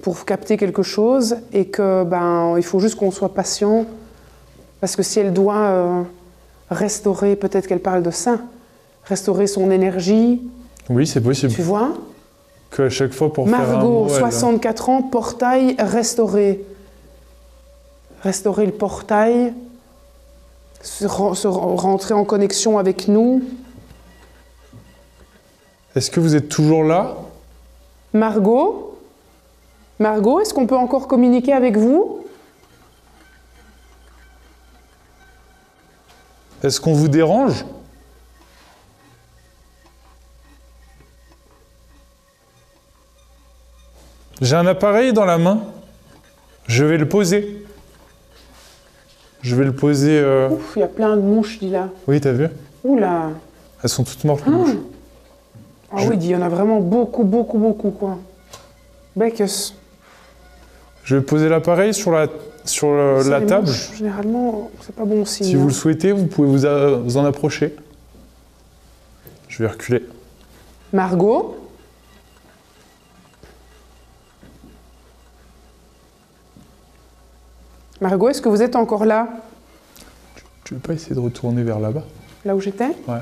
pour capter quelque chose, et que il faut juste qu'on soit patient, parce que si elle doit restaurer, peut-être qu'elle parle de ça, restaurer son énergie. Oui, c'est possible. Tu vois? Qu'à chaque fois pour faire un Margot, mot, 64 ans, portail restauré. Restaurer le portail, rentrer en connexion avec nous. Est-ce que vous êtes toujours là? Margot, est-ce qu'on peut encore communiquer avec vous? Est-ce qu'on vous dérange? J'ai un appareil dans la main. Je vais le poser. Ouf, il y a plein de mouches, dis là. Oui, t'as vu? Oula. Elles sont toutes mortes, les mouches. Ah oui, il y en a vraiment beaucoup, quoi. Beckus. Je vais poser l'appareil sur la table. Mouches, généralement, c'est pas bon signe. Si vous le souhaitez, vous pouvez vous en approcher. Je vais reculer. Margot, est-ce que vous êtes encore là? Tu veux pas essayer de retourner vers là-bas? Là où j'étais? Ouais.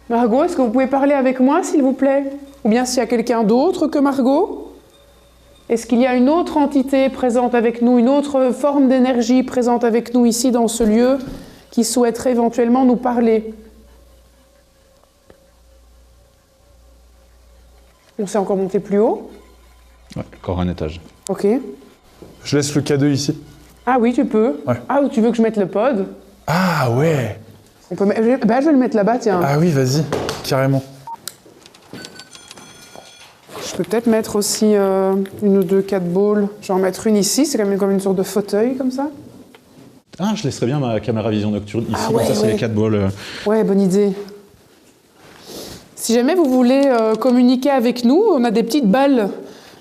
Margot, est-ce que vous pouvez parler avec moi, s'il vous plaît? Ou bien s'il y a quelqu'un d'autre que Margot? Est-ce qu'il y a une autre entité présente avec nous, une autre forme d'énergie présente avec nous ici dans ce lieu qui souhaiterait éventuellement nous parler? On s'est encore monté plus haut? Ouais, encore un étage. Ok. Je laisse le K2 ici. Ah oui, tu peux. Ouais. Ah, ou tu veux que je mette le pod? Ah ouais. On peut bah, je vais le mettre là-bas, tiens. Ah oui, vas-y, carrément. Je peux peut-être mettre aussi une ou deux cat balls. Je vais en mettre une ici, c'est quand même comme une sorte de fauteuil, comme ça. Ah, je laisserais bien ma caméra vision nocturne ici, Ah comme ouais, ça c'est ouais. les 4 balles. Ouais, bonne idée. Si jamais vous voulez communiquer avec nous, on a des petites balles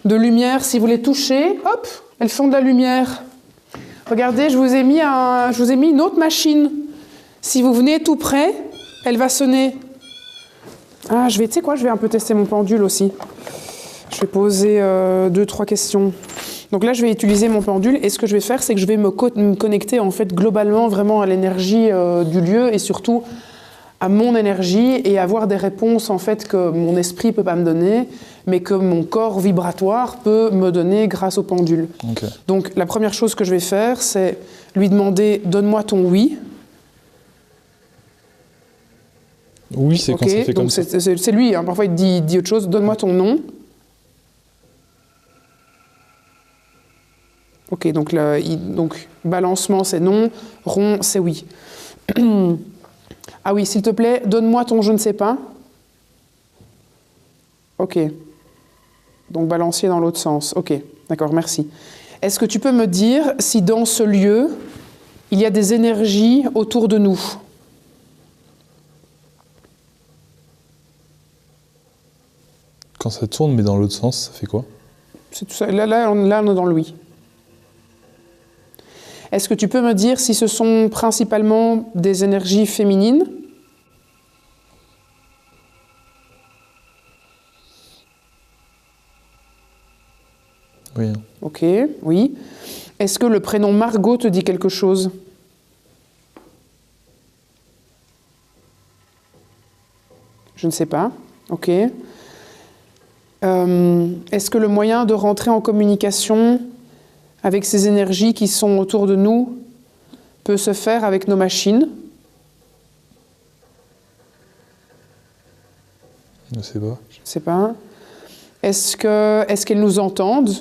de lumière. Si vous les touchez, hop, elles font de la lumière. Regardez, je vous ai mis une autre machine. Si vous venez tout près, elle va sonner. Ah, tu sais quoi, je vais un peu tester mon pendule aussi. Je vais poser 2-3 questions. Donc là, je vais utiliser mon pendule et ce que je vais faire, c'est que je vais me connecter en fait globalement vraiment à l'énergie du lieu et surtout à mon énergie et avoir des réponses en fait que mon esprit peut pas me donner, mais que mon corps vibratoire peut me donner grâce au pendule. Okay. Donc la première chose que je vais faire, c'est lui demander « donne-moi ton oui ». Oui, c'est quand ça fait comme ça. C'est lui, hein. Parfois il dit autre chose, donne-moi ton nom. Ok, donc, donc balancement c'est non, rond c'est oui. Ah oui, s'il te plaît, donne-moi ton je ne sais pas. Ok. Donc balancier dans l'autre sens. Ok, d'accord, merci. Est-ce que tu peux me dire si dans ce lieu, il y a des énergies autour de nous ? Quand ça tourne, mais dans l'autre sens, ça fait quoi? C'est tout ça. Là, on est dans le oui. Est-ce que tu peux me dire si ce sont principalement des énergies féminines ? Oui. Ok, oui. Est-ce que le prénom Margot te dit quelque chose ? Je ne sais pas. Ok. Est-ce que le moyen de rentrer en communication avec ces énergies qui sont autour de nous peut se faire avec nos machines ? Je ne sais pas. Je ne sais pas. Est-ce qu'elles nous entendent ?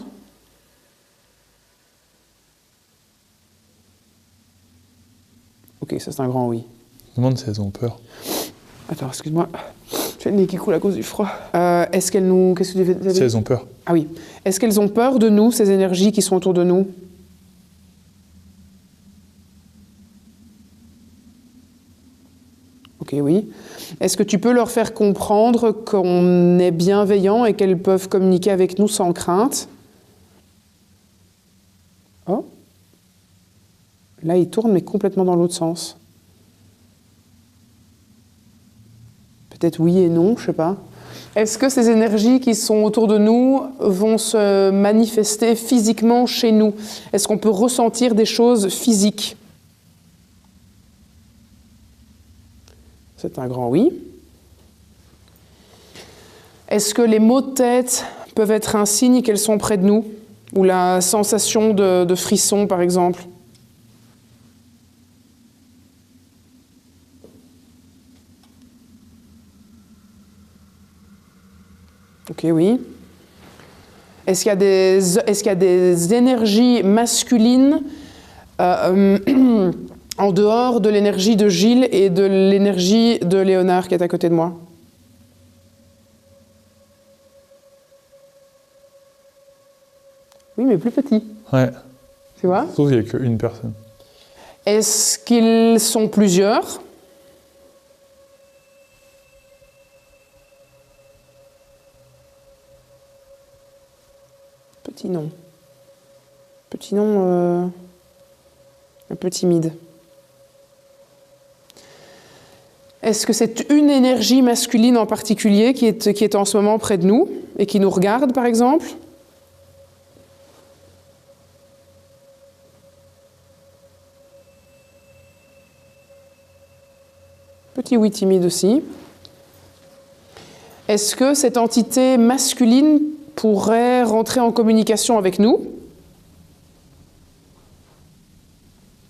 Ok, ça c'est un grand oui. Je me demande si elles ont peur. Attends, excuse-moi. J'ai le nez qui coule à cause du froid. Est-ce qu'elles nous... Qu'est-ce que tu fais ? Si elles ont peur. Ah oui. Est-ce qu'elles ont peur de nous, ces énergies qui sont autour de nous ? Ok, oui. Est-ce que tu peux leur faire comprendre qu'on est bienveillant et qu'elles peuvent communiquer avec nous sans crainte ? Oh. Là, il tourne, mais complètement dans l'autre sens. Peut-être oui et non, je sais pas. Est-ce que ces énergies qui sont autour de nous vont se manifester physiquement chez nous ? Est-ce qu'on peut ressentir des choses physiques ? C'est un grand oui. Est-ce que les maux de tête peuvent être un signe qu'elles sont près de nous ? Ou la sensation de frisson, par exemple ? Ok, oui. Est-ce qu'il y a des énergies masculines en dehors de l'énergie de Gilles et de l'énergie de Léonard qui est à côté de moi ? Oui, mais plus petit. Ouais. Tu vois ? Sauf qu'il n'y a qu'une personne. Est-ce qu'ils sont plusieurs ? Petit nom. Petit nom un peu timide. Est-ce que c'est une énergie masculine en particulier qui est en ce moment près de nous et qui nous regarde, par exemple ? Petit oui timide aussi. Est-ce que cette entité masculine pourrait rentrer en communication avec nous?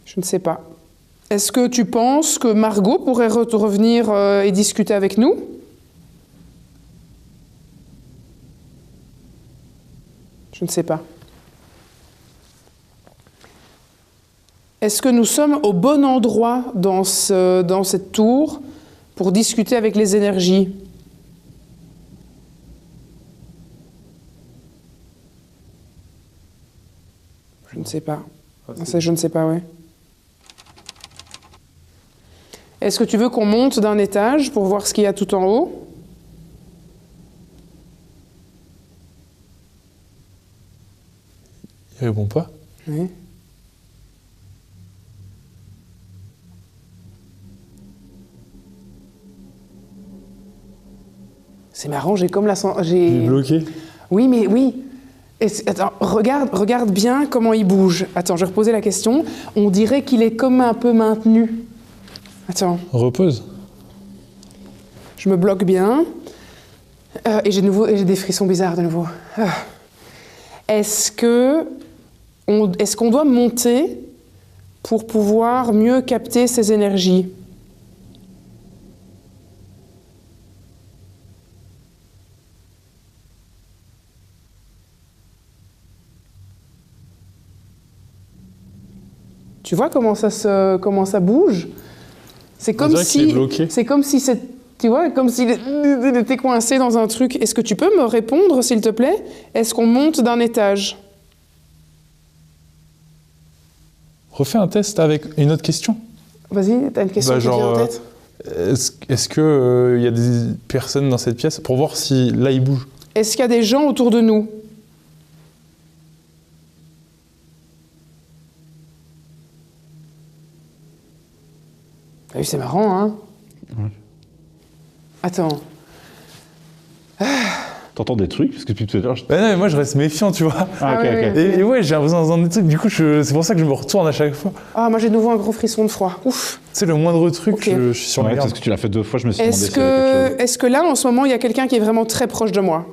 Je ne sais pas. Est-ce que tu penses que Margot pourrait revenir et discuter avec nous? Je ne sais pas. Est-ce que nous sommes au bon endroit dans cette tour pour discuter avec les énergies? Je ne sais pas. Je ne sais pas, ouais. Est-ce que tu veux qu'on monte d'un étage pour voir ce qu'il y a tout en haut? Il répond pas. Oui. C'est marrant, j'ai comme la... Il est bloqué. Oui, mais oui. Attends, regarde bien comment il bouge. Attends, je vais reposer la question. On dirait qu'il est comme un peu maintenu. Attends. Repose. Je me bloque bien. Et j'ai des frissons bizarres de nouveau. Est-ce qu'on doit monter pour pouvoir mieux capter ces énergies? Tu vois comment ça bouge? C'est comme si tu vois, comme s'il était coincé dans un truc. Est-ce que tu peux me répondre, s'il te plaît? Est-ce qu'on monte d'un étage? Refais un test avec une autre question. Vas-y, t'as une question qui vient en tête? Est-ce que y a des personnes dans cette pièce pour voir si là il bouge? Est-ce qu'il y a des gens autour de nous? Ah oui, c'est marrant, hein? Ouais. Attends. T'entends des trucs? Parce que depuis tout à l'heure, non, mais moi je reste méfiant, tu vois. Ah, ok. Et ouais, j'ai l'impression d'entendre des trucs, du coup c'est pour ça que je me retourne à chaque fois. Ah, moi j'ai de nouveau un gros frisson de froid. Ouf. Tu sais, le moindre truc, Ok. je suis sur la Ouais, garde. parce que tu l'as fait 2 fois, je me suis demandé s'il y avait quelque chose. Est-ce que là, en ce moment, il y a quelqu'un qui est vraiment très proche de moi?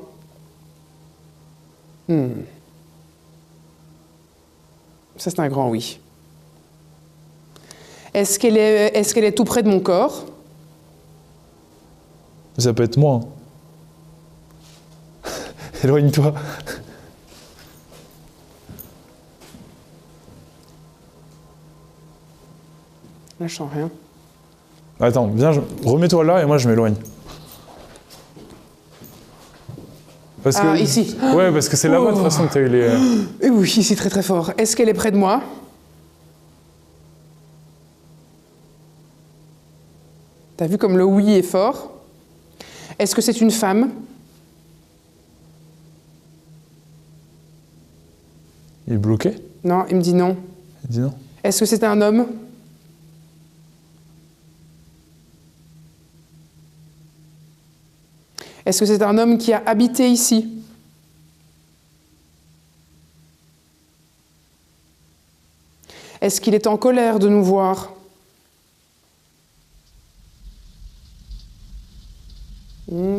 Ça, c'est un grand oui. Est-ce qu'elle est tout près de mon corps? Ça peut être moi. Hein. Éloigne-toi. Là, je sens rien. Attends, viens, remets-toi là et moi je m'éloigne. Parce que... ici. Ouais, parce que c'est là-bas de toute façon que t'as eu les... Oui, ici, très très fort. Est-ce qu'elle est près de moi? T'as vu comme le oui est fort? Est-ce que c'est une femme? Il est bloqué? Non, il me dit non. Il dit non. Est-ce que c'est un homme? Est-ce que c'est un homme qui a habité ici? Est-ce qu'il est en colère de nous voir?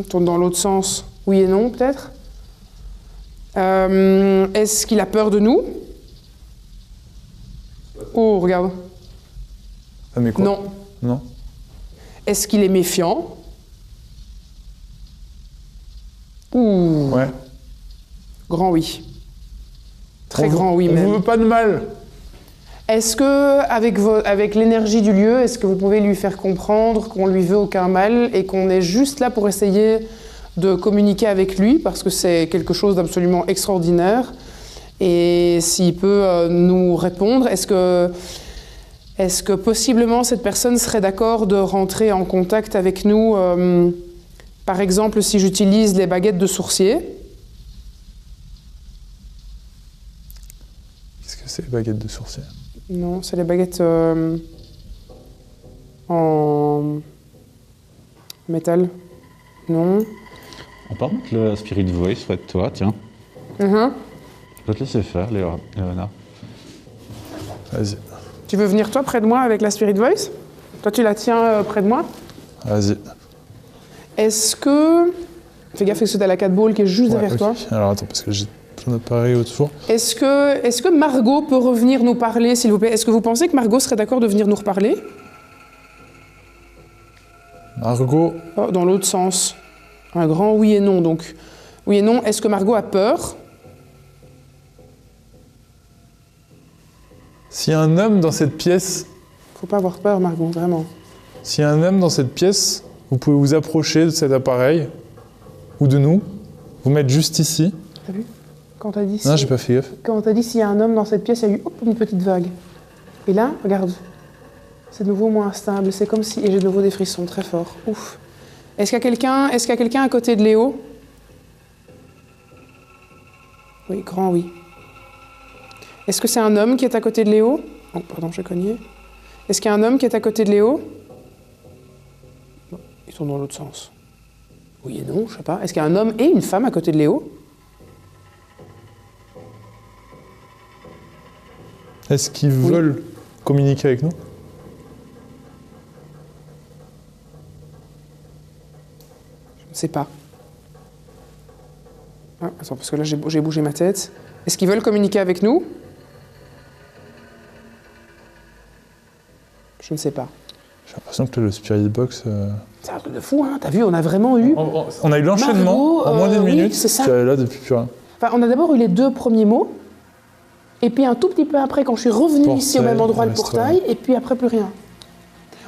Tourne dans l'autre sens. Oui et non, peut-être. Est-ce qu'il a peur de nous? Oh, regarde. Ah, mais quoi? Non. Non. Est-ce qu'il est méfiant? Ouh. Ouais. Grand oui. Très grand oui même. On veut pas de mal. Est-ce que, avec l'énergie du lieu, est-ce que vous pouvez lui faire comprendre qu'on lui veut aucun mal et qu'on est juste là pour essayer de communiquer avec lui parce que c'est quelque chose d'absolument extraordinaire? Et s'il peut nous répondre, est-ce que possiblement cette personne serait d'accord de rentrer en contact avec nous, par exemple si j'utilise les baguettes de sourcier? Qu'est-ce que c'est, les baguettes de sourcier? Non, c'est les baguettes en métal. Non. On peut remettre le Spirit Voice près de toi, tiens. Je peux te laisser faire, Léona. Vas-y. Tu veux venir toi près de moi avec la Spirit Voice? Toi tu la tiens près de moi? Vas-y. Est-ce que... Fais gaffe, c'est à la 4 ball qui est juste derrière ok. toi. Alors attends, parce que j'ai plein d'appareils autour. Est-ce que Margot peut revenir nous parler, s'il vous plaît? Est-ce que vous pensez que Margot serait d'accord de venir nous reparler? Margot, Oh, dans l'autre sens. Un grand oui et non, donc. Oui et non. Est-ce que Margot a peur? s'il y a un homme dans cette pièce, Faut pas avoir peur, Margot, vraiment. s'il y a un homme dans cette pièce, vous pouvez vous approcher de cet appareil, ou de nous, vous mettre juste ici. T'as vu? Quand t'as dit... Non, j'ai pas fait gaffe. Quand t'as dit s'il y a un homme dans cette pièce, il y a eu hop, une petite vague. Et là, regarde. C'est de nouveau moins instable. C'est comme si... Et j'ai de nouveau des frissons très forts. Ouf. Est-ce qu'il y a quelqu'un à côté de Léo? Oui, grand oui. Est-ce que c'est un homme qui est à côté de Léo? Oh, pardon, j'ai cogné. Est-ce qu'il y a un homme qui est à côté de Léo? Non, ils sont dans l'autre sens. Oui et non, je sais pas. Est-ce qu'il y a un homme et une femme à côté de Léo? Est-ce qu'ils veulent communiquer avec nous? Je ne sais pas. Ah, attends, parce que là, j'ai bougé ma tête. Est-ce qu'ils veulent communiquer avec nous? Je ne sais pas. J'ai l'impression que le Spirit Box... C'est un truc de fou, hein. T'as vu, on a vraiment eu... On a eu l'enchaînement Margot, en moins d'une oui, minute, c'est ça. puis elle est là depuis plus rien. Enfin, on a d'abord eu les 2 premiers mots, et puis un tout petit peu après, quand je suis revenue ici au même endroit, le portail, et puis après, plus rien.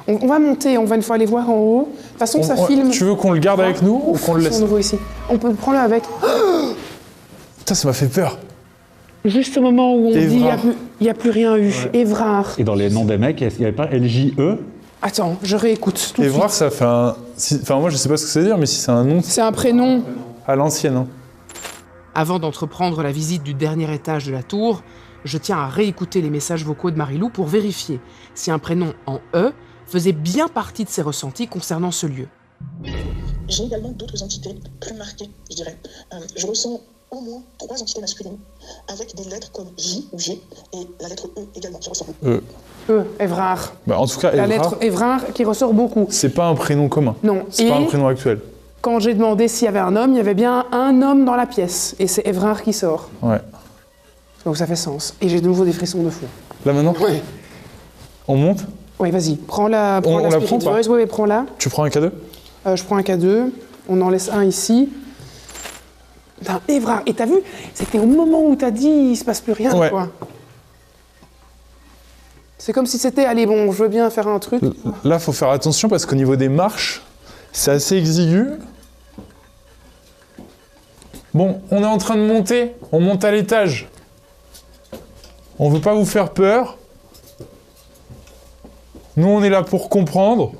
On va monter, on va une fois aller voir en haut. De toute façon, ça filme... Tu veux qu'on le garde avec nous ou qu'on le laisse? Ils sont nouveaux ici. On peut prendre-le avec. Putain, ça m'a fait peur. Juste au moment où on dit Évrard. il n'y a plus rien eu. Évrard. Et dans les noms des mecs, il n'y avait pas LJE? Attends, je réécoute tout de Évrard, suite. ça fait un... Enfin, moi, je sais pas ce que ça veut dire, mais si c'est un nom C'est un prénom. à l'ancienne. Hein. Avant d'entreprendre la visite du dernier étage de la tour, je tiens à réécouter les messages vocaux de Marilou pour vérifier si un prénom en E faisait bien partie de ses ressentis concernant ce lieu. J'ai également d'autres entités plus marquées, je dirais. Je ressens au moins 3 entités masculines avec des lettres comme J ou G et la lettre E également qui ressort. Évrard. Bah, en tout cas, La Évrard, lettre Évrard qui ressort beaucoup. c'est pas un prénom commun. Non. C'est Et pas un prénom actuel. quand j'ai demandé s'il y avait un homme, il y avait bien un homme dans la pièce. Et c'est Évrard qui sort. Ouais. Donc ça fait sens. Et j'ai de nouveau des frissons de fou. Là, maintenant, Ouais. on monte. Oui, vas-y. Prends la On la Spirit prend ou pas Voice. Oui, prends-la. Tu prends un K2? Je prends un K2. On en laisse un ici. Putain, Évrard. Et t'as vu, c'était au moment où t'as dit il se passe plus rien, Ouais. quoi. C'est comme si c'était, allez, bon, je veux bien faire un truc. Là, faut faire attention parce qu'au niveau des marches, c'est assez exigu. Bon, on est en train de monter. On monte à l'étage. On veut pas vous faire peur. Nous, on est là pour comprendre.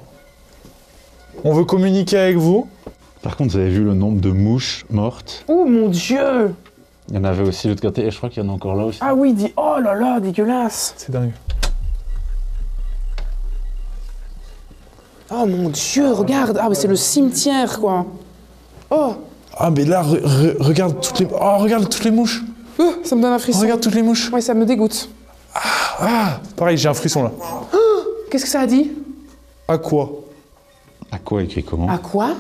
On veut communiquer avec vous. Par contre, vous avez vu le nombre de mouches mortes? Oh mon Dieu! Il y en avait aussi de l'autre côté, et je crois qu'il y en a encore là aussi. Ah oui, oh là là, dégueulasse! C'est dingue. Oh mon Dieu, regarde! Ah, mais c'est le cimetière, quoi! Oh! Ah, mais là, regarde toutes les... Oh, regarde toutes les mouches. Ça me donne un frisson. Regarde toutes les mouches. Oui, ça me dégoûte. Ah, pareil, j'ai un frisson là. Qu'est-ce que ça a dit? Aqua. À quoi écrit comment? À quoi?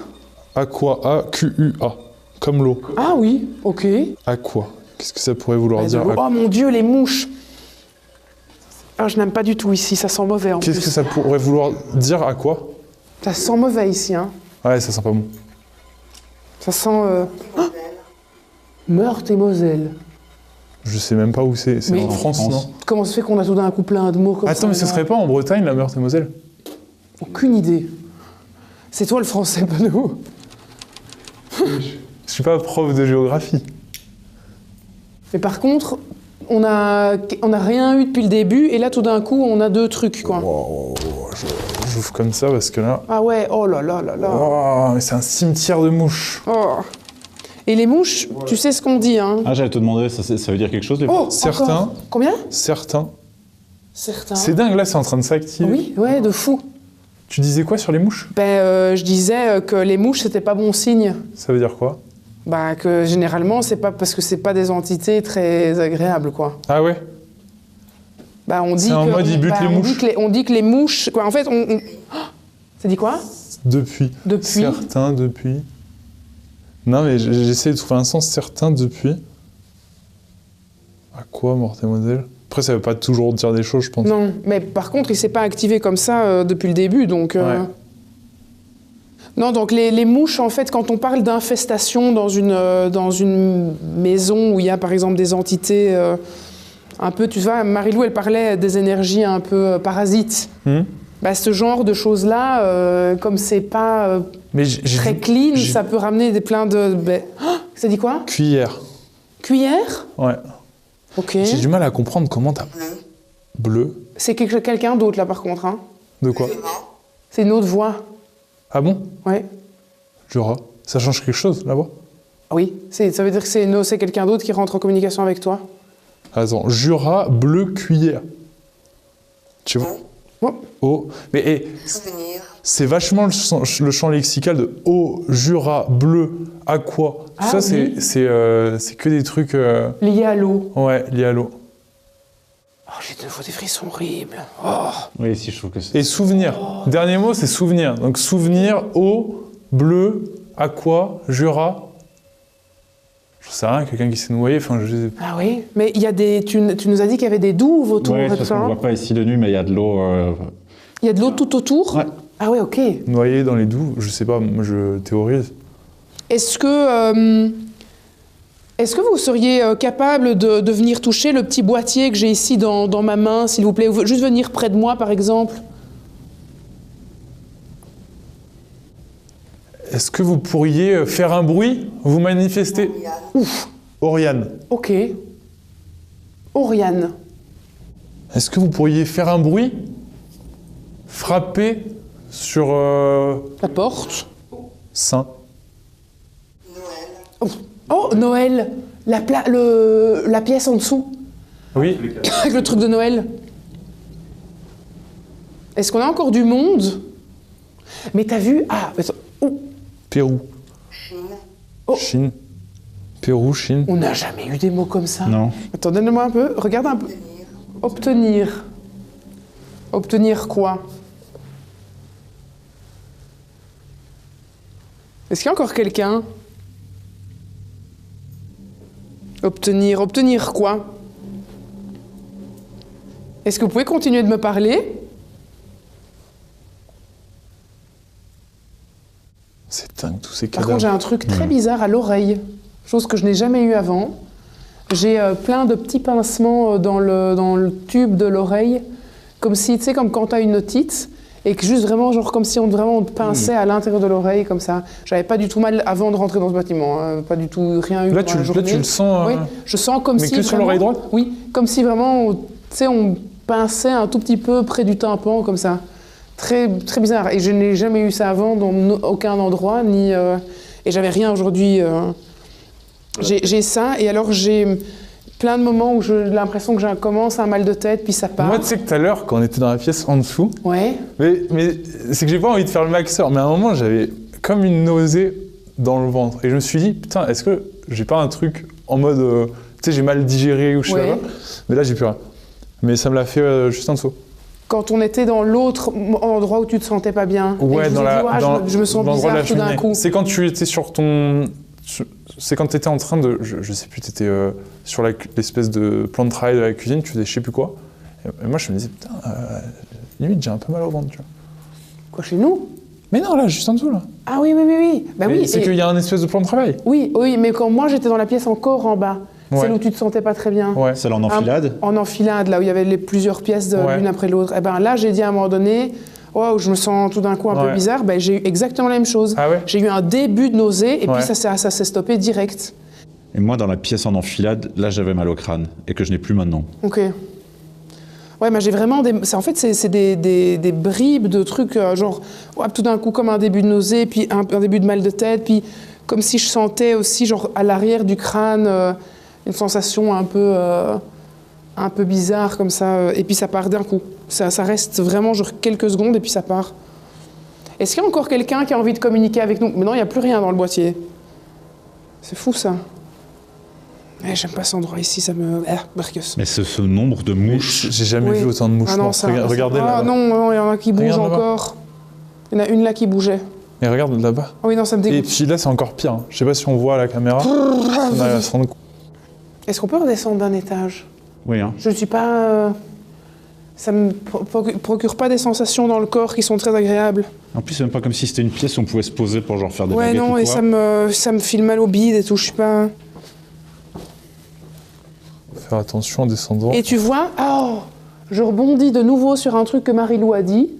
Aqua, A-Q-U-A. Comme l'eau. Ah oui, ok. Aqua. Qu'est-ce que ça pourrait vouloir Bah, dire? oh mon Dieu, les mouches! Ah, je n'aime pas du tout ici, ça sent mauvais en Qu'est-ce plus. que ça pourrait vouloir dire à quoi? Ça sent mauvais ici, hein. Ouais, ça sent pas bon. Ça sent... Meurthe et Moselle. Je sais même pas où c'est. C'est Mais- en France, En non? France. Comment se fait qu'on a tout d'un coup plein de mots comme ça? Attends, mais ce là serait pas en Bretagne, la Meurthe-et-Moselle? Aucune idée. C'est toi le français, pas nous. Je suis pas prof de géographie. Mais par contre, on a rien eu depuis le début, et là tout d'un coup on a 2 trucs, quoi. J'ouvre comme ça parce que là... Ah ouais, oh là là là là. Oh, mais c'est un cimetière de mouches. Oh. Et les mouches, tu sais ce qu'on dit, hein? Ah, j'allais te demander, ça veut dire quelque chose, les Oh, Certains. encore. Combien? Certains. Certains. C'est dingue, là, c'est en train de s'activer. Oui, ouais, de fou. Tu disais quoi sur les mouches? Ben, je disais que les mouches, c'était pas bon signe. Ça veut dire quoi? Bah, que généralement, c'est pas parce que c'est pas des entités très agréables, quoi. Ah ouais? Bah, on dit C'est en que, mode, ils butent les on mouches. dit que on dit que les mouches... Quoi, en fait, on... Oh, ça dit quoi? Depuis. Certain depuis. Non, mais j'essaie de trouver un sens certain depuis. À quoi, mort demoiselle? Après, ça veut pas toujours dire des choses, je pense. Non, mais par contre, il s'est pas activé comme ça depuis le début, donc... Ouais. Non, donc les mouches, en fait, quand on parle d'infestation dans une maison où il y a, par exemple, des entités un peu... Tu vois, Marie-Lou, elle parlait des énergies un peu parasites. Bah, ce genre de choses-là, comme c'est pas très clean, ça peut ramener plein de... Oh, ça dit quoi? Cuillère. Cuillère? Ouais. Ok. J'ai du mal à comprendre comment t'as... Bleu. C'est quelqu'un d'autre, là, par contre. Hein. De quoi? C'est une autre voix. Ah bon? Ouais. Jura. Ça change quelque chose, la voix? Oui. Ça veut dire que c'est quelqu'un d'autre qui rentre en communication avec toi. Attends. Jura, bleu, cuillère. Tu vois? Oh. Mais c'est vachement le champ lexical de eau, Jura, bleu, aqua. Tout ça, oui. c'est que des trucs... Liés à l'eau. Ouais, liés à l'eau. Oh, j'ai de nouveau des frissons horribles. Oh. Oui, si, je trouve que c'est... Et souvenir. Dernier mot, c'est souvenir. Donc souvenir, eau, bleu, aqua, Jura. Je sais rien, quelqu'un qui s'est noyé, enfin je... Ah oui, mais il y a des... Tu nous as dit qu'il y avait des douves autour de ça. Oui, on ne voit pas ici de nuit, mais il y a de l'eau... Il y a de l'eau tout autour? Ouais. Ah ouais, ok. Noyé dans les douves, je sais pas, moi je théorise. Est-ce que vous seriez capable de venir toucher le petit boîtier que j'ai ici dans ma main, s'il vous plaît? Ou juste venir près de moi, par exemple? Est-ce que vous pourriez faire un bruit? Vous manifester? Ouf. Oriane. Ok. Oriane. Est-ce que vous pourriez faire un bruit? Frapper sur... La porte. Saint. Oh, Noël. La pièce en dessous. Oui. Avec le truc de Noël. Est-ce qu'on a encore du monde? Mais t'as vu... Ah, oh. Pérou. Chine. Oh. Chine. Pérou, Chine. On n'a jamais eu des mots comme ça. Non. Attends, donne-moi un peu. Regarde un peu. Obtenir. Obtenir quoi? Est-ce qu'il y a encore quelqu'un? Obtenir. Obtenir quoi? Est-ce que vous pouvez continuer de me parler? C'est dingue, tous ces Par cadavres. contre, j'ai un truc très bizarre à l'oreille. Chose que je n'ai jamais eu avant. J'ai plein de petits pincements dans le tube de l'oreille. Comme si, tu sais, comme quand tu as une otite. Et que juste vraiment, genre comme si on te pinçait à l'intérieur de l'oreille, comme ça. J'avais pas du tout mal avant de rentrer dans ce bâtiment. Hein. Pas du tout, rien eu Là, pendant la journée. là, tu le sens... Oui, je sens comme mais si... que sur l'oreille droite? Oui, comme si vraiment, tu sais, on pinçait un tout petit peu près du tympan, comme ça. Très, très bizarre. Et je n'ai jamais eu ça avant dans aucun endroit, ni... Et j'avais rien aujourd'hui. J'ai ça, et alors j'ai plein de moments où j'ai l'impression que j'ai commence un mal de tête, puis ça part. Moi, tu sais que tout à l'heure, quand on était dans la pièce en dessous, ouais. mais c'est que j'ai pas envie de faire le maxeur, mais à un moment, j'avais comme une nausée dans le ventre. Et je me suis dit, putain, est-ce que j'ai pas un truc en mode, tu sais, j'ai mal digéré ou je sais pas. Mais là, j'ai plus rien. Mais ça me l'a fait juste en dessous. Quand on était dans l'autre endroit où tu te sentais pas bien. Ouais, je me sens bizarre tout d'un coup. C'est quand tu étais sur ton... C'est quand tu étais en train de... Je sais plus, tu étais sur l'espèce de plan de travail de la cuisine, tu faisais je sais plus quoi. Et moi, je me disais, putain, limite, j'ai un peu mal au ventre, tu vois. Quoi, chez nous? Mais non, là, juste en dessous, là. Ah oui. Bah oui. C'est qu'il y a un espèce de plan de travail. Oui, mais quand moi, j'étais dans la pièce encore en bas, celle où tu te sentais pas très bien. Ouais. Celle en enfilade? En enfilade, là où il y avait plusieurs pièces l'une après l'autre. Et ben là, j'ai dit à un moment donné... Oh, je me sens tout d'un coup un peu bizarre, ben, j'ai eu exactement la même chose. Ah ouais? J'ai eu un début de nausée et puis ça s'est stoppé direct. Et moi, dans la pièce en enfilade, là, j'avais mal au crâne et que je n'ai plus maintenant. Ok. Ouais, mais j'ai vraiment en fait, c'est des bribes de trucs, genre, tout d'un coup, comme un début de nausée, puis un début de mal de tête, puis comme si je sentais aussi, genre, à l'arrière du crâne, une sensation un peu bizarre comme ça, et puis ça part d'un coup. Ça reste vraiment genre quelques secondes et puis ça part. Est-ce qu'il y a encore quelqu'un qui a envie de communiquer avec nous? Mais non, il n'y a plus rien dans le boîtier. C'est fou ça. J'aime pas cet endroit ici, ça me... Bergus. Mais ce nombre de mouches... J'ai jamais vu autant de mouches. Ah non, Regardez là. Ah non, il y en a qui bougent encore. Il y en a une là qui bougeait. Mais regarde là-bas. Ah oui, non, ça me Et dégoûte. puis là, c'est encore pire. Hein. Je sais pas si on voit à la caméra. On arrive à se rendre compte. Est-ce qu'on peut redescendre d'un étage? Oui, hein. Je ne suis pas... Ça me procure pas des sensations dans le corps qui sont très agréables. En plus, c'est même pas comme si c'était une pièce où on pouvait se poser pour genre faire des Ouais, baguettes non, ou et quoi. ça me file mal au bide et tout, je suis pas... Faire attention en descendant. Et tu vois, oh, je rebondis de nouveau sur un truc que Marie-Lou a dit.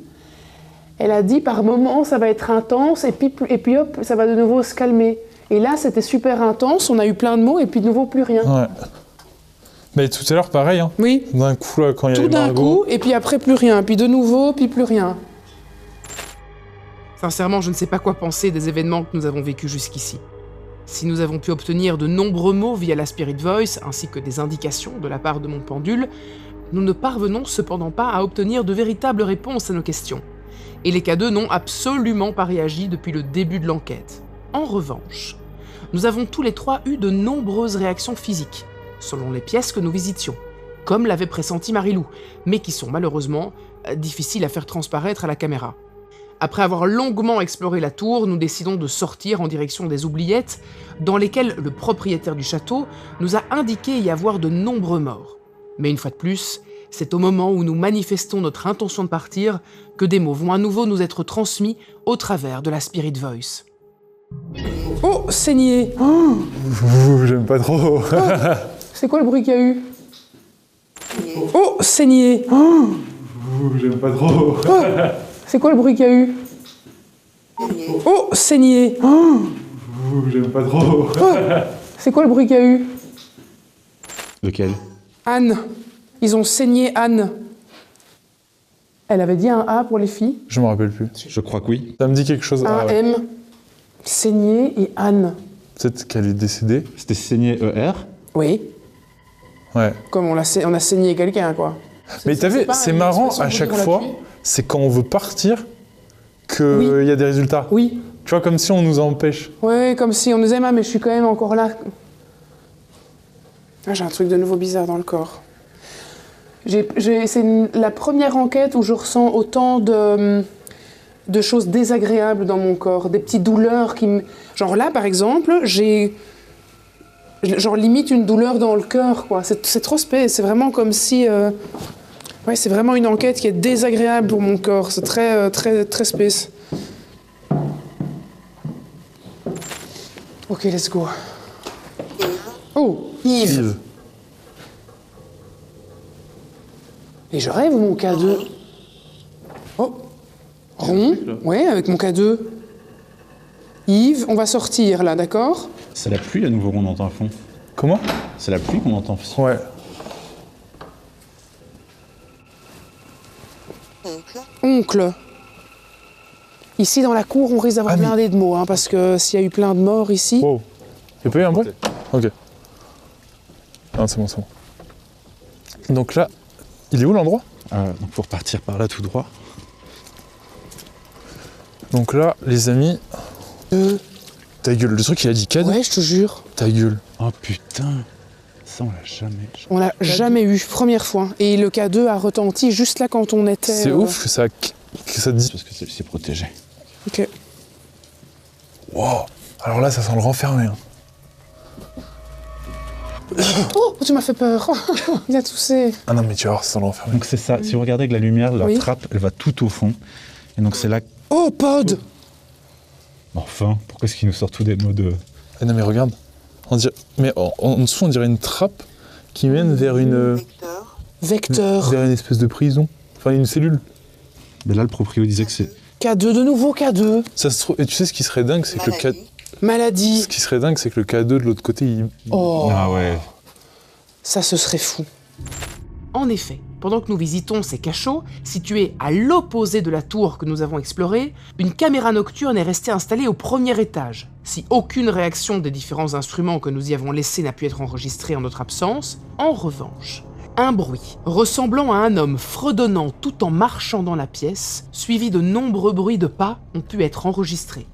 Elle a dit par moments ça va être intense et puis hop, ça va de nouveau se calmer. Et là, c'était super intense, on a eu plein de mots et puis de nouveau plus rien. Ouais. Mais tout à l'heure, pareil. Hein. Oui, D'un coup, là, quand il y tout avait d'un Margot. coup et puis après plus rien, puis de nouveau, puis plus rien. Sincèrement, je ne sais pas quoi penser des événements que nous avons vécus jusqu'ici. Si nous avons pu obtenir de nombreux mots via la Spirit Voice, ainsi que des indications de la part de mon pendule, nous ne parvenons cependant pas à obtenir de véritables réponses à nos questions. Et les K2 n'ont absolument pas réagi depuis le début de l'enquête. En revanche, nous avons tous les trois eu de nombreuses réactions physiques, selon les pièces que nous visitions, comme l'avait pressenti Marie-Lou, mais qui sont malheureusement difficiles à faire transparaître à la caméra. Après avoir longuement exploré la tour, nous décidons de sortir en direction des oubliettes, dans lesquelles le propriétaire du château nous a indiqué y avoir de nombreux morts. Mais une fois de plus, c'est au moment où nous manifestons notre intention de partir que des mots vont à nouveau nous être transmis au travers de la Spirit Voice. Oh, saigné. J'aime pas trop. C'est quoi le bruit qu'il y a eu? Oh, saigné. J'aime pas trop. C'est quoi le bruit qu'il y a eu? Oh, saigné. J'aime pas trop. C'est quoi le bruit qu'il y a eu? Lequel? Anne. Ils ont saigné Anne. Elle avait dit un A pour les filles. Je me rappelle plus. Je crois que oui. Ça me dit quelque chose. Un Ah, ouais. M. Saigné et Anne. Peut-être qu'elle est décédée. C'était saigné ER. Oui. Ouais. Comme on a saigné quelqu'un, quoi. Mais t'as vu, pas c'est une marrant expression à pour chaque dire qu'on l'a fois, tué. c'est quand on veut partir qu'il Oui. y a des résultats. Oui. Tu vois, comme si on nous empêche. Ouais, comme si on nous disait, ah, mais je suis quand même encore là. Ah, j'ai un truc de nouveau bizarre dans le corps. C'est la première enquête où je ressens autant de choses désagréables dans mon corps, des petites douleurs qui me... Genre là, par exemple, j'ai... Genre limite une douleur dans le cœur, quoi. C'est trop spé, c'est vraiment comme si... Ouais, c'est vraiment une enquête qui est désagréable pour mon corps. C'est très, très, très space. Ok, let's go. Oh, Yves. Yves. Et je rêve mon K2. Oh, rond. Ouais, avec mon K2. Yves, on va sortir là, d'accord? C'est la pluie à nouveau qu'on entend à fond. Comment? C'est la pluie qu'on entend. Ouais. Oncle. Ici, dans la cour, on risque d'avoir Ah, mais- blindé de mots, hein, parce que s'il y a eu plein de morts ici... Wow. Y'a pas eu un bruit? Ok. Non, c'est bon, c'est bon. Donc là, il est où l'endroit? Donc pour partir par là tout droit. Donc là, les amis... Ta gueule, le truc il a dit cadeau. Ouais, je te jure. Ta gueule. Oh putain. Ça on l'a jamais. On l'a jamais eu, première fois. Et le K2 a retenti juste là quand on était... C'est ouf que ça te dise. Parce que c'est protégé. Ok. Wow. Alors là, ça sent le renfermer. Hein. Oh, tu m'as fait peur. Il a toussé. Ah non, mais tu vas voir, ça sent le renfermer. Donc c'est ça. Si vous regardez avec la lumière, la Oui. trappe, elle va tout au fond. Et donc c'est là. Oh, pod. Enfin, pourquoi est-ce qu'il nous sort tous des mots de. Ah non, mais regarde. Mais en dessous, on dirait une trappe qui mène vers une... Vecteur. Vecteur. vers une espèce de prison. Enfin, une cellule. Mais là, le proprio disait que c'est. K2, de nouveau K2. Ça se trouve... Et tu sais ce qui serait dingue, c'est que le Maladie. Maladie. Ce qui serait dingue, c'est que le K2 de l'autre côté, il... Oh, Ah ouais. ça, ce serait fou. En effet, pendant que nous visitons ces cachots, situés à l'opposé de la tour que nous avons explorée, une caméra nocturne est restée installée au premier étage. Si aucune réaction des différents instruments que nous y avons laissés n'a pu être enregistrée en notre absence, en revanche, un bruit ressemblant à un homme fredonnant tout en marchant dans la pièce, suivi de nombreux bruits de pas, ont pu être enregistrés.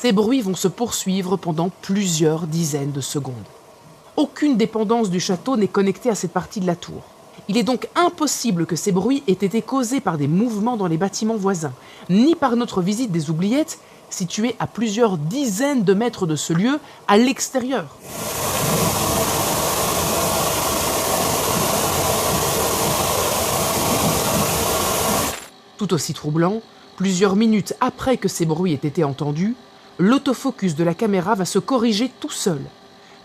Ces bruits vont se poursuivre pendant plusieurs dizaines de secondes. Aucune dépendance du château n'est connectée à cette partie de la tour. Il est donc impossible que ces bruits aient été causés par des mouvements dans les bâtiments voisins, ni par notre visite des oubliettes, situées à plusieurs dizaines de mètres de ce lieu, à l'extérieur. Tout aussi troublant, plusieurs minutes après que ces bruits aient été entendus, l'autofocus de la caméra va se corriger tout seul,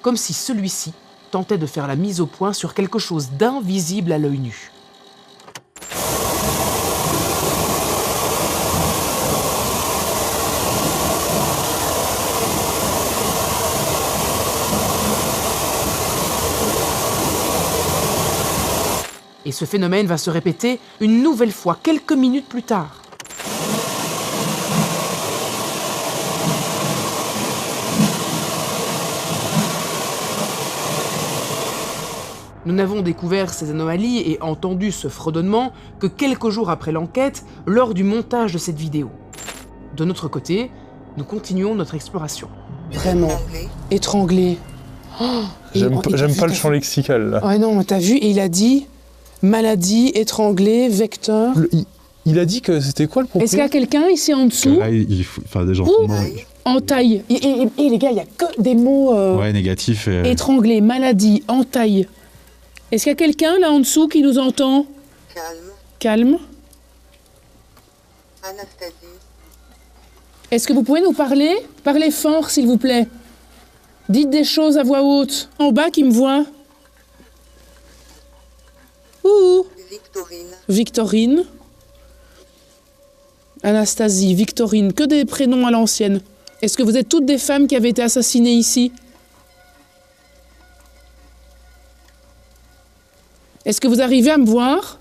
comme si celui-ci tentait de faire la mise au point sur quelque chose d'invisible à l'œil nu. Et ce phénomène va se répéter une nouvelle fois quelques minutes plus tard. Nous n'avons découvert ces anomalies et entendu ce fredonnement que quelques jours après l'enquête, lors du montage de cette vidéo. De notre côté, nous continuons notre exploration. Vraiment. Étranglé. Oh, J'aime pas le champ lexical, là. Ouais, non, t'as vu, et il a dit maladie, étranglé, vecteur. Il a dit que c'était quoi le propos? Est-ce qu'il y a quelqu'un ici en dessous? Là, enfin, des gens sont morts. Entaille. Et les gars, il n'y a que des mots Ouais, négatifs. étranglé, maladie, entaille. Est-ce qu'il y a quelqu'un là en dessous qui nous entend? Calme. Calme. Anastasie. Est-ce que vous pouvez nous parler? Parlez fort, s'il vous plaît. Dites des choses à voix haute. En bas, qui me voit? Ouh. Victorine. Victorine. Anastasie, Victorine, que des prénoms à l'ancienne. Est-ce que vous êtes toutes des femmes qui avaient été assassinées ici? Est-ce que vous arrivez à me voir?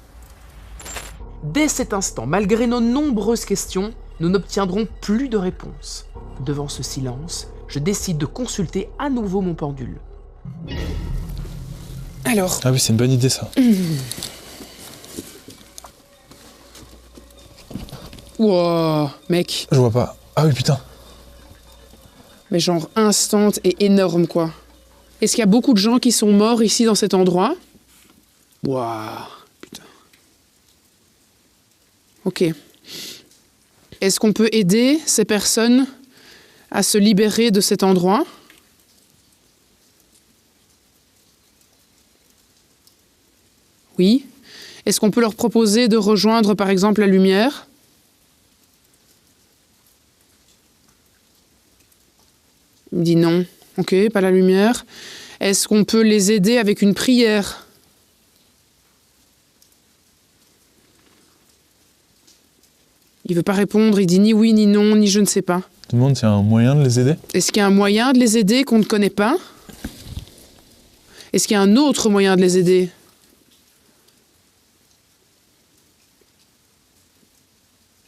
Dès cet instant, malgré nos nombreuses questions, nous n'obtiendrons plus de réponse. Devant ce silence, je décide de consulter à nouveau mon pendule. Alors. Ah oui, c'est une bonne idée, ça. Wow, mec. Je vois pas. Ah oui, putain. Mais genre instant et énorme, quoi. Est-ce qu'il y a beaucoup de gens qui sont morts ici dans cet endroit? Waouh, putain. Ok. Est-ce qu'on peut aider ces personnes à se libérer de cet endroit? Oui. Est-ce qu'on peut leur proposer de rejoindre, par exemple, la lumière? Il me dit non. Ok, pas la lumière. Est-ce qu'on peut les aider avec une prière? Il veut pas répondre, il dit ni oui, ni non, ni je ne sais pas. Je me demande s'il y a un moyen de les aider. Est-ce qu'il y a un moyen de les aider qu'on ne connaît pas? Est-ce qu'il y a un autre moyen de les aider?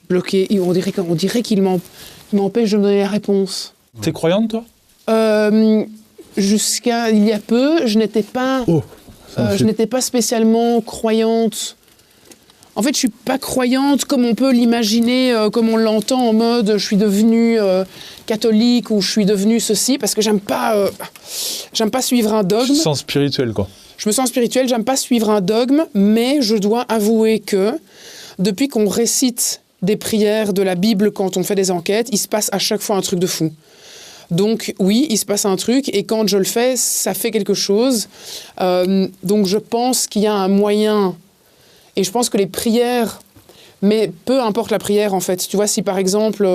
Bloqué. On dirait qu'il m'empêche de me donner la réponse. T'es croyante, toi? Jusqu'à il y a peu, je n'étais pas, je n'étais pas spécialement croyante. En fait, je suis pas croyante comme on peut l'imaginer, comme on l'entend en mode je suis devenue catholique ou je suis devenue ceci, parce que j'aime pas suivre un dogme. Tu te sens spirituel, quoi. Je me sens spirituelle, j'aime pas suivre un dogme, mais je dois avouer que depuis qu'on récite des prières de la Bible quand on fait des enquêtes, il se passe à chaque fois un truc de fou. Donc oui, il se passe un truc, et quand je le fais, ça fait quelque chose. Donc je pense qu'il y a un moyen, et je pense que les prières, mais peu importe la prière en fait. Tu vois, si par exemple,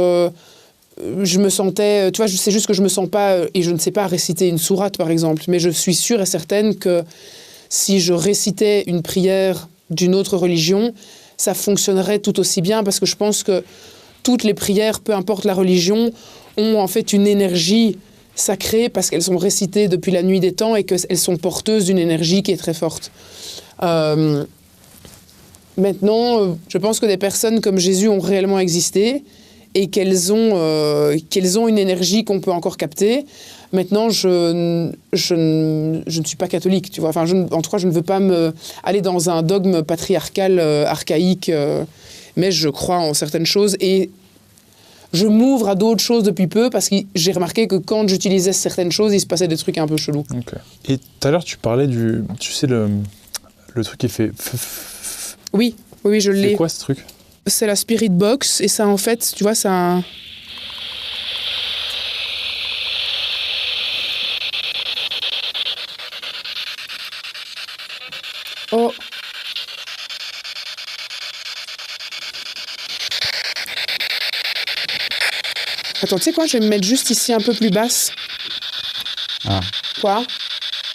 je me sentais, tu vois, c'est juste que je me sens pas, et je ne sais pas réciter une sourate par exemple, mais je suis sûre et certaine que si je récitais une prière d'une autre religion, ça fonctionnerait tout aussi bien, parce que je pense que toutes les prières, peu importe la religion, ont en fait une énergie sacrée parce qu'elles sont récitées depuis la nuit des temps et qu'elles sont porteuses d'une énergie qui est très forte. Maintenant, je pense que des personnes comme Jésus ont réellement existé et qu'elles ont une énergie qu'on peut encore capter. Maintenant, je ne suis pas catholique, tu vois. Enfin, en tout cas, je ne veux pas aller dans un dogme patriarcal archaïque, mais je crois en certaines choses. Et Je m'ouvre à d'autres choses depuis peu parce que j'ai remarqué que quand j'utilisais certaines choses, il se passait des trucs un peu chelous. Ok. Et tout à l'heure, tu parlais du... Tu sais, le truc qui fait... Oui, je l'ai. C'est quoi ce truc? C'est la Spirit Box et ça, en fait, tu vois, ça... Oh. Attends, tu sais quoi, je vais me mettre juste ici un peu plus basse. Ah. Quoi?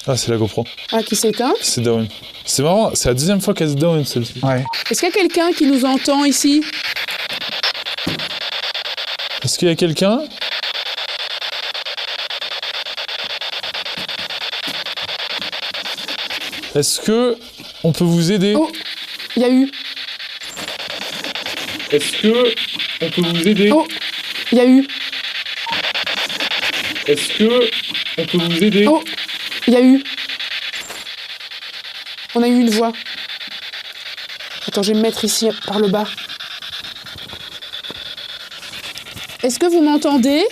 Ah, c'est la GoPro. Ah, qui s'éteint? C'est down. C'est marrant, c'est la deuxième fois qu'elle se down, celle-ci. Ouais. Est-ce qu'il y a quelqu'un qui nous entend ici? Est-ce qu'il y a quelqu'un? Est-ce que on peut vous aider? Oh, il y a eu. Est-ce que on peut vous aider? Oh, il y a eu. Est-ce que on peut vous aider? Oh, il y a eu. On a eu une voix. Attends, je vais me mettre ici, par le bas. Est-ce que vous m'entendez?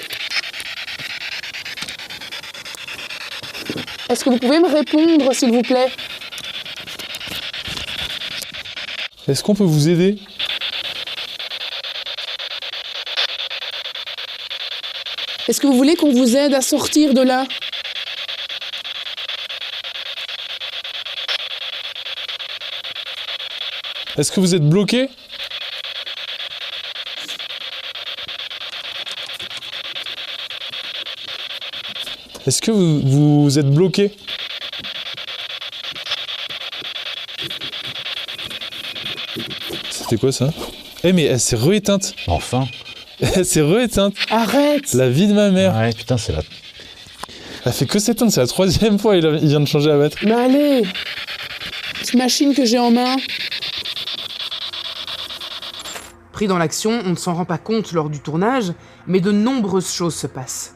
Est-ce que vous pouvez me répondre, s'il vous plaît? Est-ce qu'on peut vous aider? Est-ce que vous voulez qu'on vous aide à sortir de là? Est-ce que vous êtes bloqué? Est-ce que vous êtes bloqué? C'était quoi ça? Eh mais elle s'est rééteinte. Enfin. Elle s'est rééteinte. Arrête! La vie de ma mère. Ouais, putain, c'est la... Elle fait que s'éteindre, c'est la 3e fois, il vient de changer la batterie. Mais allez! Petite machine que j'ai en main. Pris dans l'action, on ne s'en rend pas compte lors du tournage, mais de nombreuses choses se passent.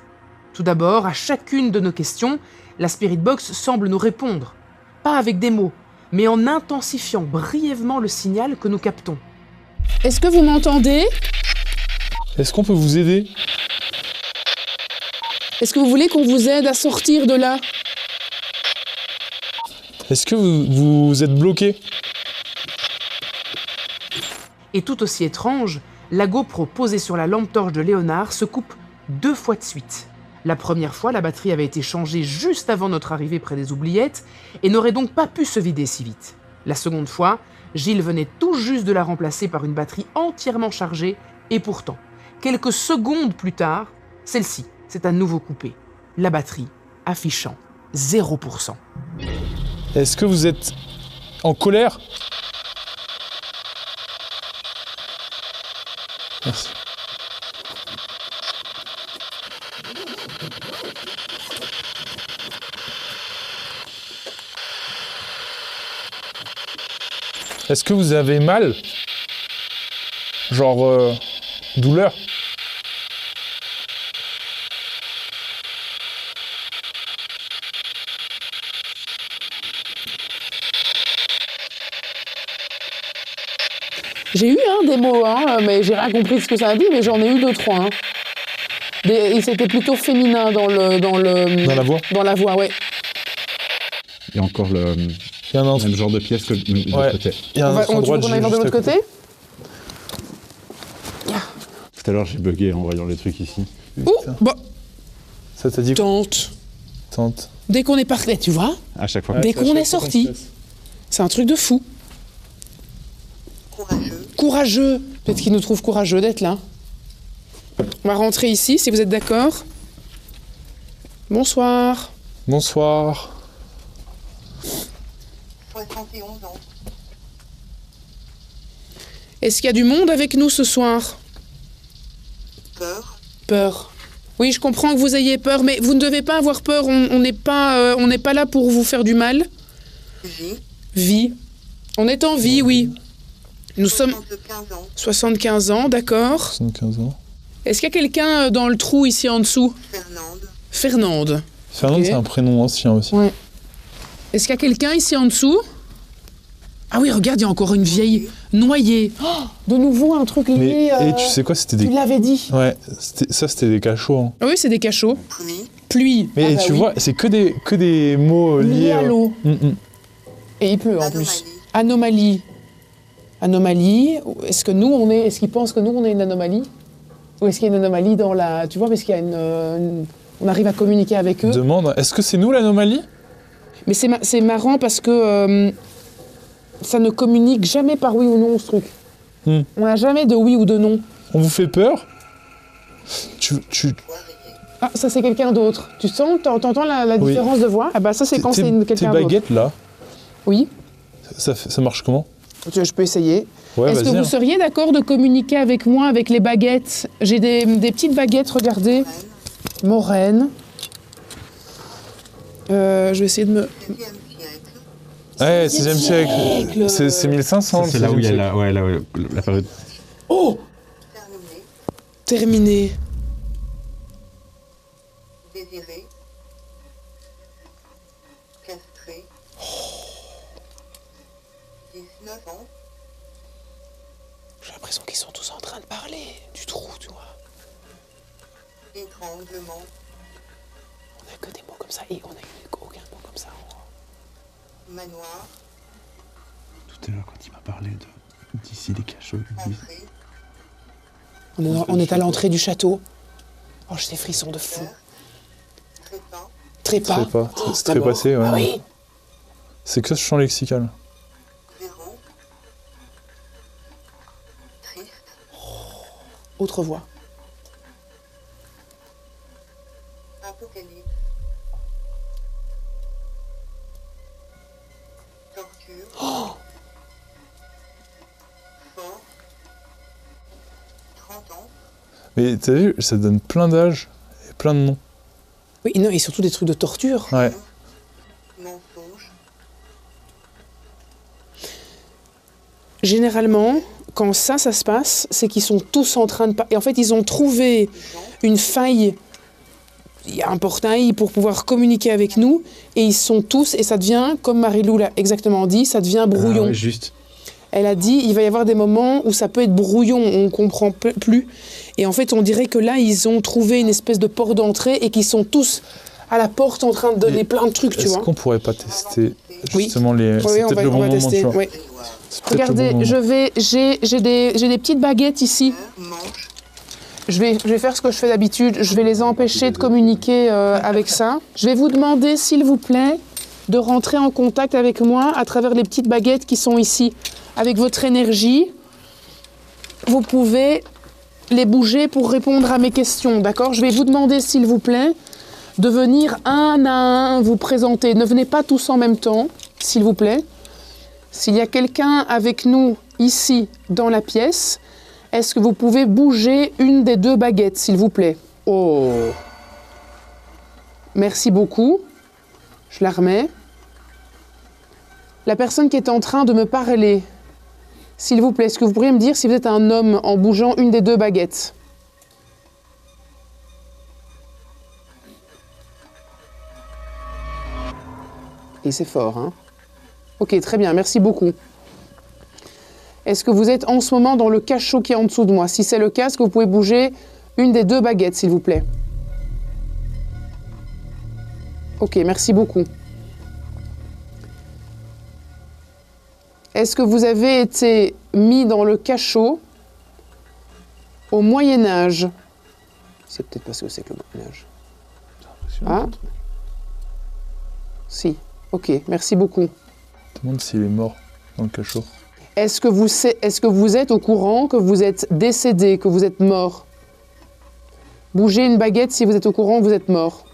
Tout d'abord, à chacune de nos questions, la Spirit Box semble nous répondre. Pas avec des mots, mais en intensifiant brièvement le signal que nous captons. Est-ce que vous m'entendez? Est-ce qu'on peut vous aider? Est-ce que vous voulez qu'on vous aide à sortir de là? Est-ce que vous êtes bloqué? Et tout aussi étrange, la GoPro posée sur la lampe torche de Léonard se coupe 2 fois de suite. La première fois, la batterie avait été changée juste avant notre arrivée près des oubliettes et n'aurait donc pas pu se vider si vite. La seconde fois, Gilles venait tout juste de la remplacer par une batterie entièrement chargée et pourtant, quelques secondes plus tard, celle-ci s'est à nouveau coupée, la batterie affichant 0%. Est-ce que vous êtes en colère? Merci. Est-ce que vous avez mal? Genre douleur? J'ai eu des mots, mais j'ai rien compris de ce que ça a dit, mais j'en ai eu 2-3. Et c'était plutôt féminin dans Dans la voix? Dans la voix, ouais. Il y a encore le Il y a un même genre de pièce que de l'autre côté. Il y a un autre endroit Tu veux qu'on aille voir de juste l'autre à côté. côté? Tout à l'heure, j'ai bugué en voyant les trucs ici. Ouh, bah, Ça t'a dit quoi? tente. Dès qu'on est parti, tu vois, À chaque fois. dès qu'on est sorti, c'est un truc de fou. Courageux. Peut-être qu'il nous trouve courageux d'être là. On va rentrer ici, si vous êtes d'accord. Bonsoir. Bonsoir. 71 ans. Est-ce qu'il y a du monde avec nous ce soir? Peur. Oui, je comprends que vous ayez peur, mais vous ne devez pas avoir peur. On n'est pas là pour vous faire du mal. Vie. On est en vie, oui. Nous sommes 75 ans, d'accord. 75 ans. Est-ce qu'il y a quelqu'un dans le trou ici en dessous? Fernande. Fernande, Ok. c'est un prénom ancien aussi. Ouais. Est-ce qu'il y a quelqu'un ici en dessous? Ah oui, regarde, il y a encore une vieille noyée. Oh, de nouveau un truc lié... Mais et tu sais quoi, c'était Tu des... l'avais dit. Ouais, c'était des cachots. Hein. Ah oui, c'est des cachots. Pluie. Pluie. Mais Ah bah tu oui. vois, c'est que des mots Lié liés... à l'eau. Et il pleut en plus. Anomalie. Anomalie. Est-ce que nous, on est... Est-ce qu'ils pensent que nous, on est une anomalie? Ou est-ce qu'il y a une anomalie dans la... Tu vois, parce qu'il y a on arrive à communiquer avec eux. Demande, est-ce que c'est nous l'anomalie? Mais c'est marrant parce que ça ne communique jamais par oui ou non, ce truc. On n'a jamais de oui ou de non. On vous fait peur? Ah, ça c'est quelqu'un d'autre. Tu sens, t'entends la Oui. différence de voix? Ah bah ça c'est quand c'est Tes quelqu'un d'autre. baguettes là, Oui, ça marche comment? je peux essayer. Ouais, Est-ce que vas-y, vous hein. seriez d'accord de communiquer avec moi avec les baguettes? J'ai des petites baguettes, regardez. Moraine. Je vais essayer de me... 6e siècle. Ouais, 6e siècle. C'est 1500. Ça, c'est là où il y a le 6e la, ouais, la période. Oh! Terminé. Terminé. Désiré. Castré. 19 ans. J'ai l'impression qu'ils sont tous en train de parler du trou, tu vois. Étranglement. On a que des mots comme ça et on a eu aucun mot comme ça. Manoir. Tout à l'heure, quand il m'a parlé d'ici les cachots, il me dit, Entrée. On est à l'entrée du château. Oh, j'ai des frissons de fou. Trépas. Trépas. Trépas, c'est d'abord. trépassé, ouais. Ah oui. C'est que ce champ lexical. Zéro. Triste. Autre voix. Apocalypse. Torture. Fort. 30 ans. Mais t'as vu, ça donne plein d'âges et plein de noms. Oui, non, et surtout des trucs de torture. Ouais. Mensonge. Généralement, quand ça se passe, c'est qu'ils sont tous en train de... Et en fait, ils ont trouvé une faille. Il y a un portail pour pouvoir communiquer avec nous. Et ils sont tous... Et ça devient, comme Marie-Lou l'a exactement dit, ça devient brouillon. Ah ouais, juste. Elle a dit, il va y avoir des moments où ça peut être brouillon, on ne comprend plus. Et en fait, on dirait que là, ils ont trouvé une espèce de porte d'entrée et qu'ils sont tous à la porte en train de donner Et plein de trucs, tu Est-ce vois. qu'on pourrait pas tester Oui. justement les... Oui, c'est on peut-être le bon va moment, tester. tu vois. Oui. C'est peut-être le bon Regardez, moment. j'ai des petites baguettes ici. Manche. Je vais faire ce que je fais d'habitude. Je vais les empêcher de communiquer avec ça. Je vais vous demander, s'il vous plaît, de rentrer en contact avec moi à travers les petites baguettes qui sont ici. Avec votre énergie, vous pouvez les bouger pour répondre à mes questions, d'accord? Je vais vous demander, s'il vous plaît, de venir un à un vous présenter. Ne venez pas tous en même temps, s'il vous plaît. S'il y a quelqu'un avec nous ici dans la pièce, est-ce que vous pouvez bouger une des deux baguettes, s'il vous plaît? Oh! Merci beaucoup. Je la remets. La personne qui est en train de me parler, s'il vous plaît, est-ce que vous pourriez me dire si vous êtes un homme en bougeant une des deux baguettes? Et c'est fort, hein? Ok, très bien, merci beaucoup. Est-ce que vous êtes en ce moment dans le cachot qui est en dessous de moi? Si c'est le cas, est-ce que vous pouvez bouger une des deux baguettes, s'il vous plaît? Ok, merci beaucoup. Est-ce que vous avez été mis dans le cachot au Moyen-Âge? C'est peut-être parce que c'est que le Moyen-Âge. Ah? Si. Ok, merci beaucoup. Je me demande s'il est mort dans le cachot. Est-ce que vous êtes au courant que vous êtes décédé, que vous êtes mort? Bougez une baguette si vous êtes au courant que vous êtes mort.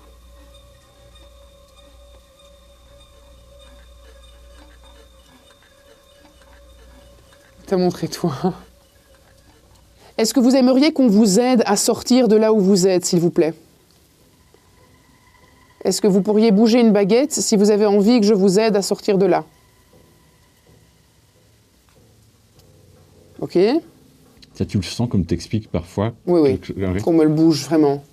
T'as montré toi. Est-ce que vous aimeriez qu'on vous aide à sortir de là où vous êtes, s'il vous plaît? Est-ce que vous pourriez bouger une baguette si vous avez envie que je vous aide à sortir de là? Ok? Ça, tu le sens comme t'expliques parfois. Oui, oui. Ouais. Qu'on me le bouge vraiment.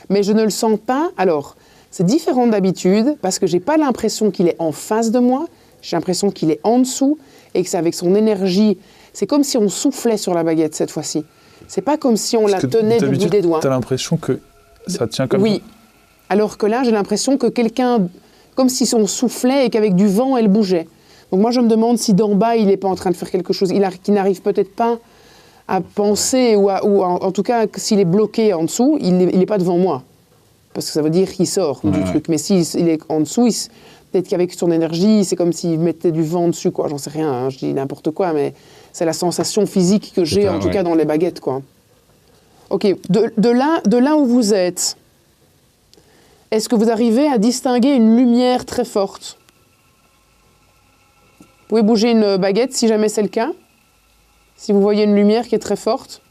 Mais je ne le sens pas. Alors, c'est différent d'habitude parce que j'ai pas l'impression qu'il est en face de moi. J'ai l'impression qu'il est en dessous et que c'est avec son énergie. C'est comme si on soufflait sur la baguette cette fois-ci. C'est pas comme si on la tenait du bout des doigts. T'as l'impression que ça tient comme Oui. Alors que là, j'ai l'impression que quelqu'un, comme si on soufflait et qu'avec du vent, elle bougeait. Donc moi, je me demande si d'en bas, il n'est pas en train de faire quelque chose, qu'il n'arrive peut-être pas à penser, ou en tout cas, s'il est bloqué en dessous, il n'est pas devant moi. Parce que ça veut dire qu'il sort du truc. Mais s'il est en dessous, peut-être qu'avec son énergie, c'est comme s'il mettait du vent dessus, quoi. J'en sais rien, hein, je dis n'importe quoi, mais c'est la sensation physique que j'ai, en tout cas, dans les baguettes, quoi. Ok, de là où vous êtes, est-ce que vous arrivez à distinguer une lumière très forte? Vous pouvez bouger une baguette si jamais c'est le cas? Si vous voyez une lumière qui est très forte?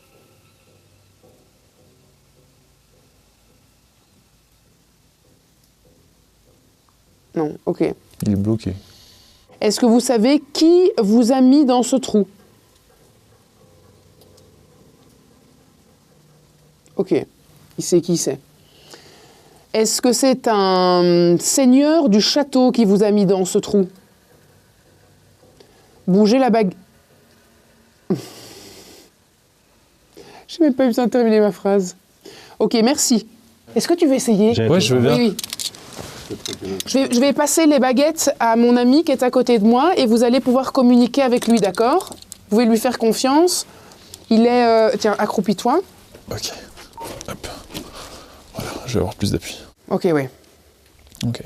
Non, ok. Il est bloqué. Est-ce que vous savez qui vous a mis dans ce trou? Ok, il sait qui c'est. Est-ce que c'est un seigneur du château qui vous a mis dans ce trou? Bougez la bague. Je n'ai même pas eu besoin de terminer ma phrase. Ok, merci. Est-ce que tu veux essayer? Ouais, je veux bien. Oui, oui. Je vais passer les baguettes à mon ami qui est à côté de moi et vous allez pouvoir communiquer avec lui, d'accord? Vous pouvez lui faire confiance. Il est... tiens, accroupis-toi. Ok. Hop. Voilà, je vais avoir plus d'appui. Ok, ouais. Ok.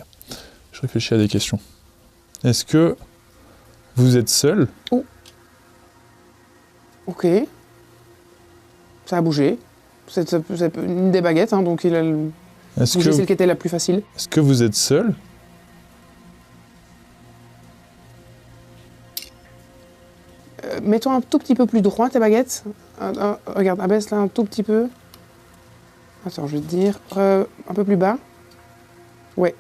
Je réfléchis à des questions. Est-ce que vous êtes seul? Ok. Ça a bougé. C'est une des baguettes, hein, donc il a bougé celle qui était la plus facile. Est-ce que vous êtes seul? Mets-toi un tout petit peu plus droit, tes baguettes. Regarde, abaisse là un tout petit peu. Attends, je vais te dire. Un peu plus bas. Ouais.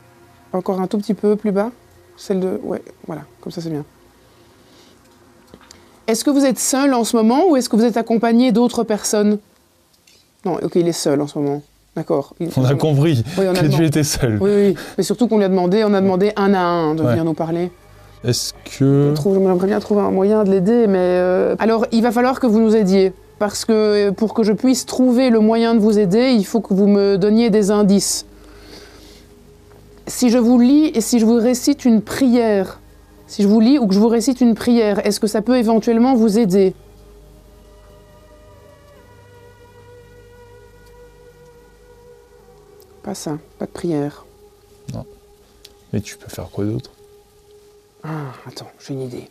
Encore un tout petit peu plus bas. Celle de... Ouais, voilà. Comme ça, c'est bien. Est-ce que vous êtes seul en ce moment ou est-ce que vous êtes accompagné d'autres personnes? Non, ok, il est seul en ce moment. D'accord. On a compris que tu étais seul. Oui, oui. Mais surtout qu'on lui a demandé, on a demandé un à un de venir nous parler. Est-ce que... J'aimerais bien trouver un moyen de l'aider, mais... Alors, il va falloir que vous nous aidiez. Parce que pour que je puisse trouver le moyen de vous aider, il faut que vous me donniez des indices. Si je vous lis et si je vous récite une prière, si je vous lis ou que je vous récite une prière, est-ce que ça peut éventuellement vous aider? Pas ça, pas de prière. Non. Mais tu peux faire quoi d'autre? Ah, attends, j'ai une idée.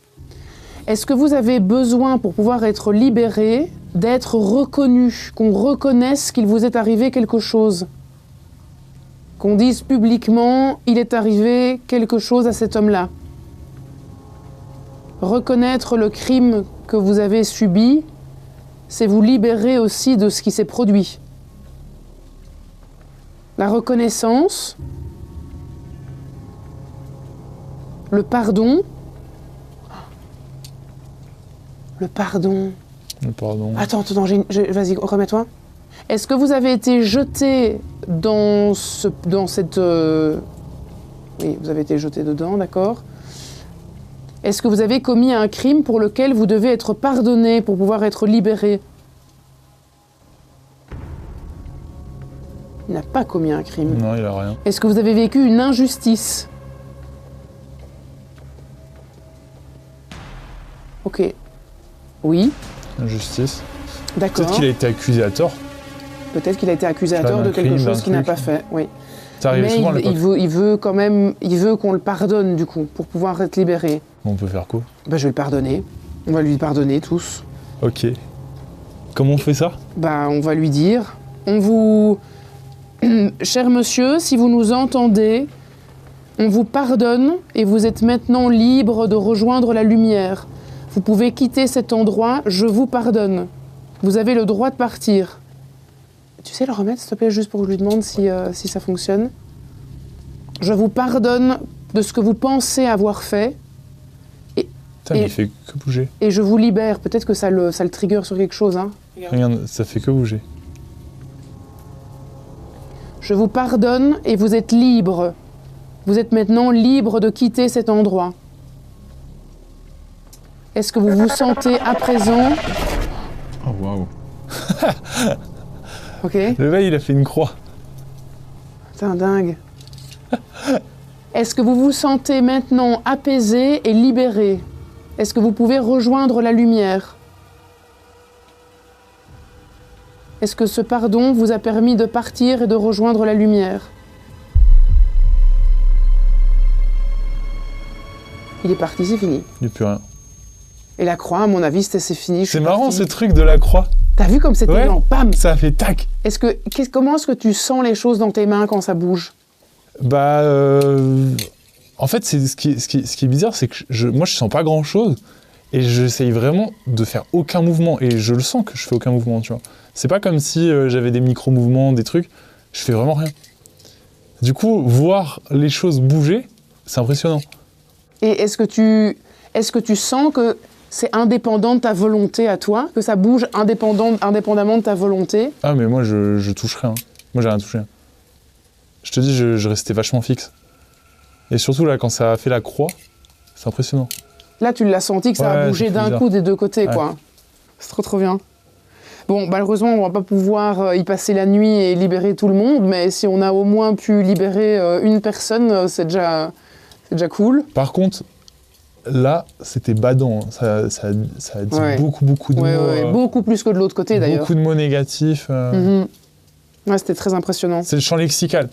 Est-ce que vous avez besoin, pour pouvoir être libéré, d'être reconnu, qu'on reconnaisse qu'il vous est arrivé quelque chose? Qu'on dise publiquement, il est arrivé quelque chose à cet homme-là? Reconnaître le crime que vous avez subi, c'est vous libérer aussi de ce qui s'est produit. La reconnaissance, le pardon. Le pardon. Le pardon. Attends, vas-y, remets-toi. Est-ce que vous avez été jeté dans cette... Oui, vous avez été jeté dedans, d'accord. Est-ce que vous avez commis un crime pour lequel vous devez être pardonné pour pouvoir être libéré? Il n'a pas commis un crime. Non, il a rien. Est-ce que vous avez vécu une injustice? Ok. Oui. Injustice. D'accord. Peut-être qu'il a été accusé à tort. Peut-être qu'il a été accusé à tort de quelque chose qu'il n'a pas fait, oui. Ça arrive souvent à l'époque. Il veut quand même, il veut qu'on le pardonne du coup, pour pouvoir être libéré. On peut faire quoi? Bah, je vais le pardonner. On va lui pardonner tous. Ok. Comment on fait ça? Bah, on va lui dire, on vous... Cher monsieur, si vous nous entendez, on vous pardonne et vous êtes maintenant libre de rejoindre la lumière. Vous pouvez quitter cet endroit, je vous pardonne. Vous avez le droit de partir. Tu sais le remettre, s'il te plaît, juste pour que je lui demande si ça fonctionne. Je vous pardonne de ce que vous pensez avoir fait. Putain, mais il fait que bouger. Et je vous libère. Peut-être que ça le trigger sur quelque chose. Hein. Regarde, ça fait que bouger. Je vous pardonne et vous êtes libre. Vous êtes maintenant libre de quitter cet endroit. Est-ce que vous vous sentez à présent... Oh waouh. Ok. Le mec, il a fait une croix. Putain, dingue. Est-ce que vous vous sentez maintenant apaisé et libéré? Est-ce que vous pouvez rejoindre la lumière? Est-ce que ce pardon vous a permis de partir et de rejoindre la lumière? Il est parti, c'est fini. Il n'y a plus rien. Et la croix, à mon avis, c'est fini. je C'est suis marrant partie. ce truc de la croix. T'as vu comme c'était lent? Bam! Ça a fait tac. Comment est-ce que tu sens les choses dans tes mains quand ça bouge? Bah, en fait, ce qui est bizarre, c'est que moi, je sens pas grand-chose. Et j'essaye vraiment de faire aucun mouvement. Et je le sens que je fais aucun mouvement, tu vois. C'est pas comme si j'avais des micro-mouvements, des trucs. Je fais vraiment rien. Du coup, voir les choses bouger, c'est impressionnant. Et est-ce que tu sens que c'est indépendant de ta volonté à toi? Que ça bouge indépendamment de ta volonté? Ah, mais moi, je touche rien. Moi, j'ai rien touché. Je te dis, je restais vachement fixe. Et surtout, là, quand ça a fait la croix, c'est impressionnant. Là, tu l'as senti que ça a bougé d'un coup des deux côtés, quoi. C'est trop bien. Bon, malheureusement, on va pas pouvoir y passer la nuit et libérer tout le monde, mais si on a au moins pu libérer une personne, c'est déjà cool. Par contre, là, c'était badant. Ça a dit beaucoup de mots. Beaucoup plus que de l'autre côté, d'ailleurs. Beaucoup de mots négatifs. Ouais, c'était très impressionnant. C'est le champ lexical.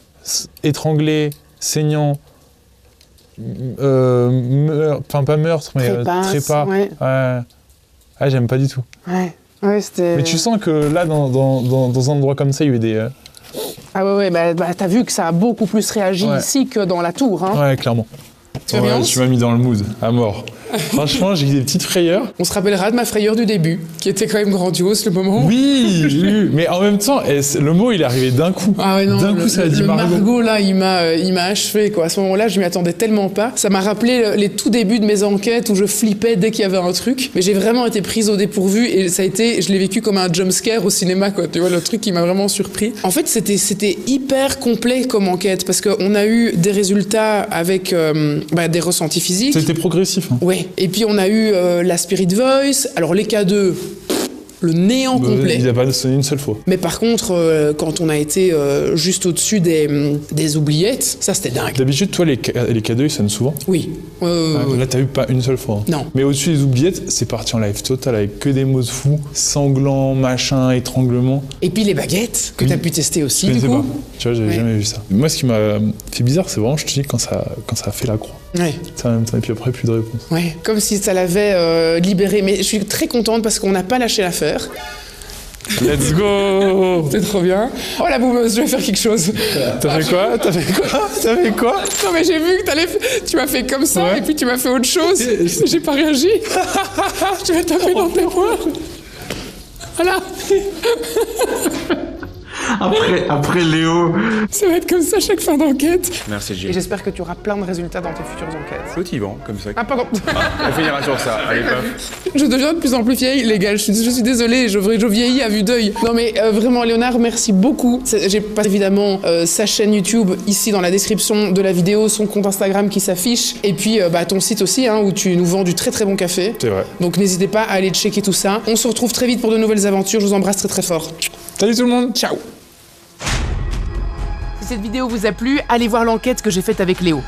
Étranglé, saignant, enfin pas meurtre, mais trépas. Ouais. Ah, j'aime pas du tout. Ouais, c'était... Mais tu sens que là, dans un endroit comme ça, il y a eu des... Ah ouais, bah t'as vu que ça a beaucoup plus réagi ici que dans la tour, hein. Ouais, clairement. Tu m'as mis dans le mood, à mort. Franchement, j'ai eu des petites frayeurs. On se rappellera de ma frayeur du début, qui était quand même grandiose, le moment. Oui, mais en même temps, le mot, il est arrivé d'un coup. Ah ouais, non, d'un coup, ça a dit Margot, là, il m'a achevé, quoi. À ce moment-là, je m'y attendais tellement pas. Ça m'a rappelé les tout débuts de mes enquêtes où je flippais dès qu'il y avait un truc. Mais j'ai vraiment été prise au dépourvu et je l'ai vécu comme un jumpscare au cinéma, quoi. Tu vois, le truc qui m'a vraiment surpris. En fait, c'était hyper complet comme enquête parce qu'on a eu des résultats avec des ressentis physiques. C'était progressif. Hein. Ouais. Et puis on a eu la Spirit Voice. Alors les K2, le néant complet. Il n'a pas sonné une seule fois. Mais par contre, quand on a été juste au-dessus des oubliettes, ça c'était dingue. D'habitude, toi, les K2, ils sonnent souvent. Oui. Là, t'as eu pas une seule fois. Non. Mais au-dessus des oubliettes, c'est parti en live total avec que des mots de fou, sanglants, machin, étranglement. Et puis les baguettes, que t'as pu tester aussi, du coup. pas. Tu vois, j'avais jamais vu ça. Moi, ce qui m'a fait bizarre, c'est vraiment, je te dis, quand ça a fait la croix. Ouais. Ça, en même temps, et puis après, plus de réponse. Ouais, comme si ça l'avait libéré. Mais je suis très contente parce qu'on n'a pas lâché l'affaire. Let's go. C'est trop bien. Oh la boumeuse, je vais faire quelque chose. T'as fait quoi Non mais j'ai vu que tu m'as fait comme ça et puis tu m'as fait autre chose. J'ai pas réagi. Je vais taper dans tes poings. Voilà. Après Léo. Ça va être comme ça chaque fin d'enquête. Merci Et Gilles. j'espère que tu auras plein de résultats dans tes futures enquêtes. Motivant, comme ça. Ah pardon. On finira sur ça. Allez, paf. Je deviens de plus en plus vieille, les gars. Je suis désolée, je vieillis à vue d'œil. Non mais vraiment, Léonard, merci beaucoup. J'ai pas évidemment sa chaîne YouTube ici dans la description de la vidéo, son compte Instagram qui s'affiche, et puis ton site aussi, hein, où tu nous vends du très très bon café. C'est vrai. Donc n'hésitez pas à aller checker tout ça. On se retrouve très vite pour de nouvelles aventures. Je vous embrasse très très fort. Salut tout le monde. Ciao. Si cette vidéo vous a plu, allez voir l'enquête que j'ai faite avec Léo.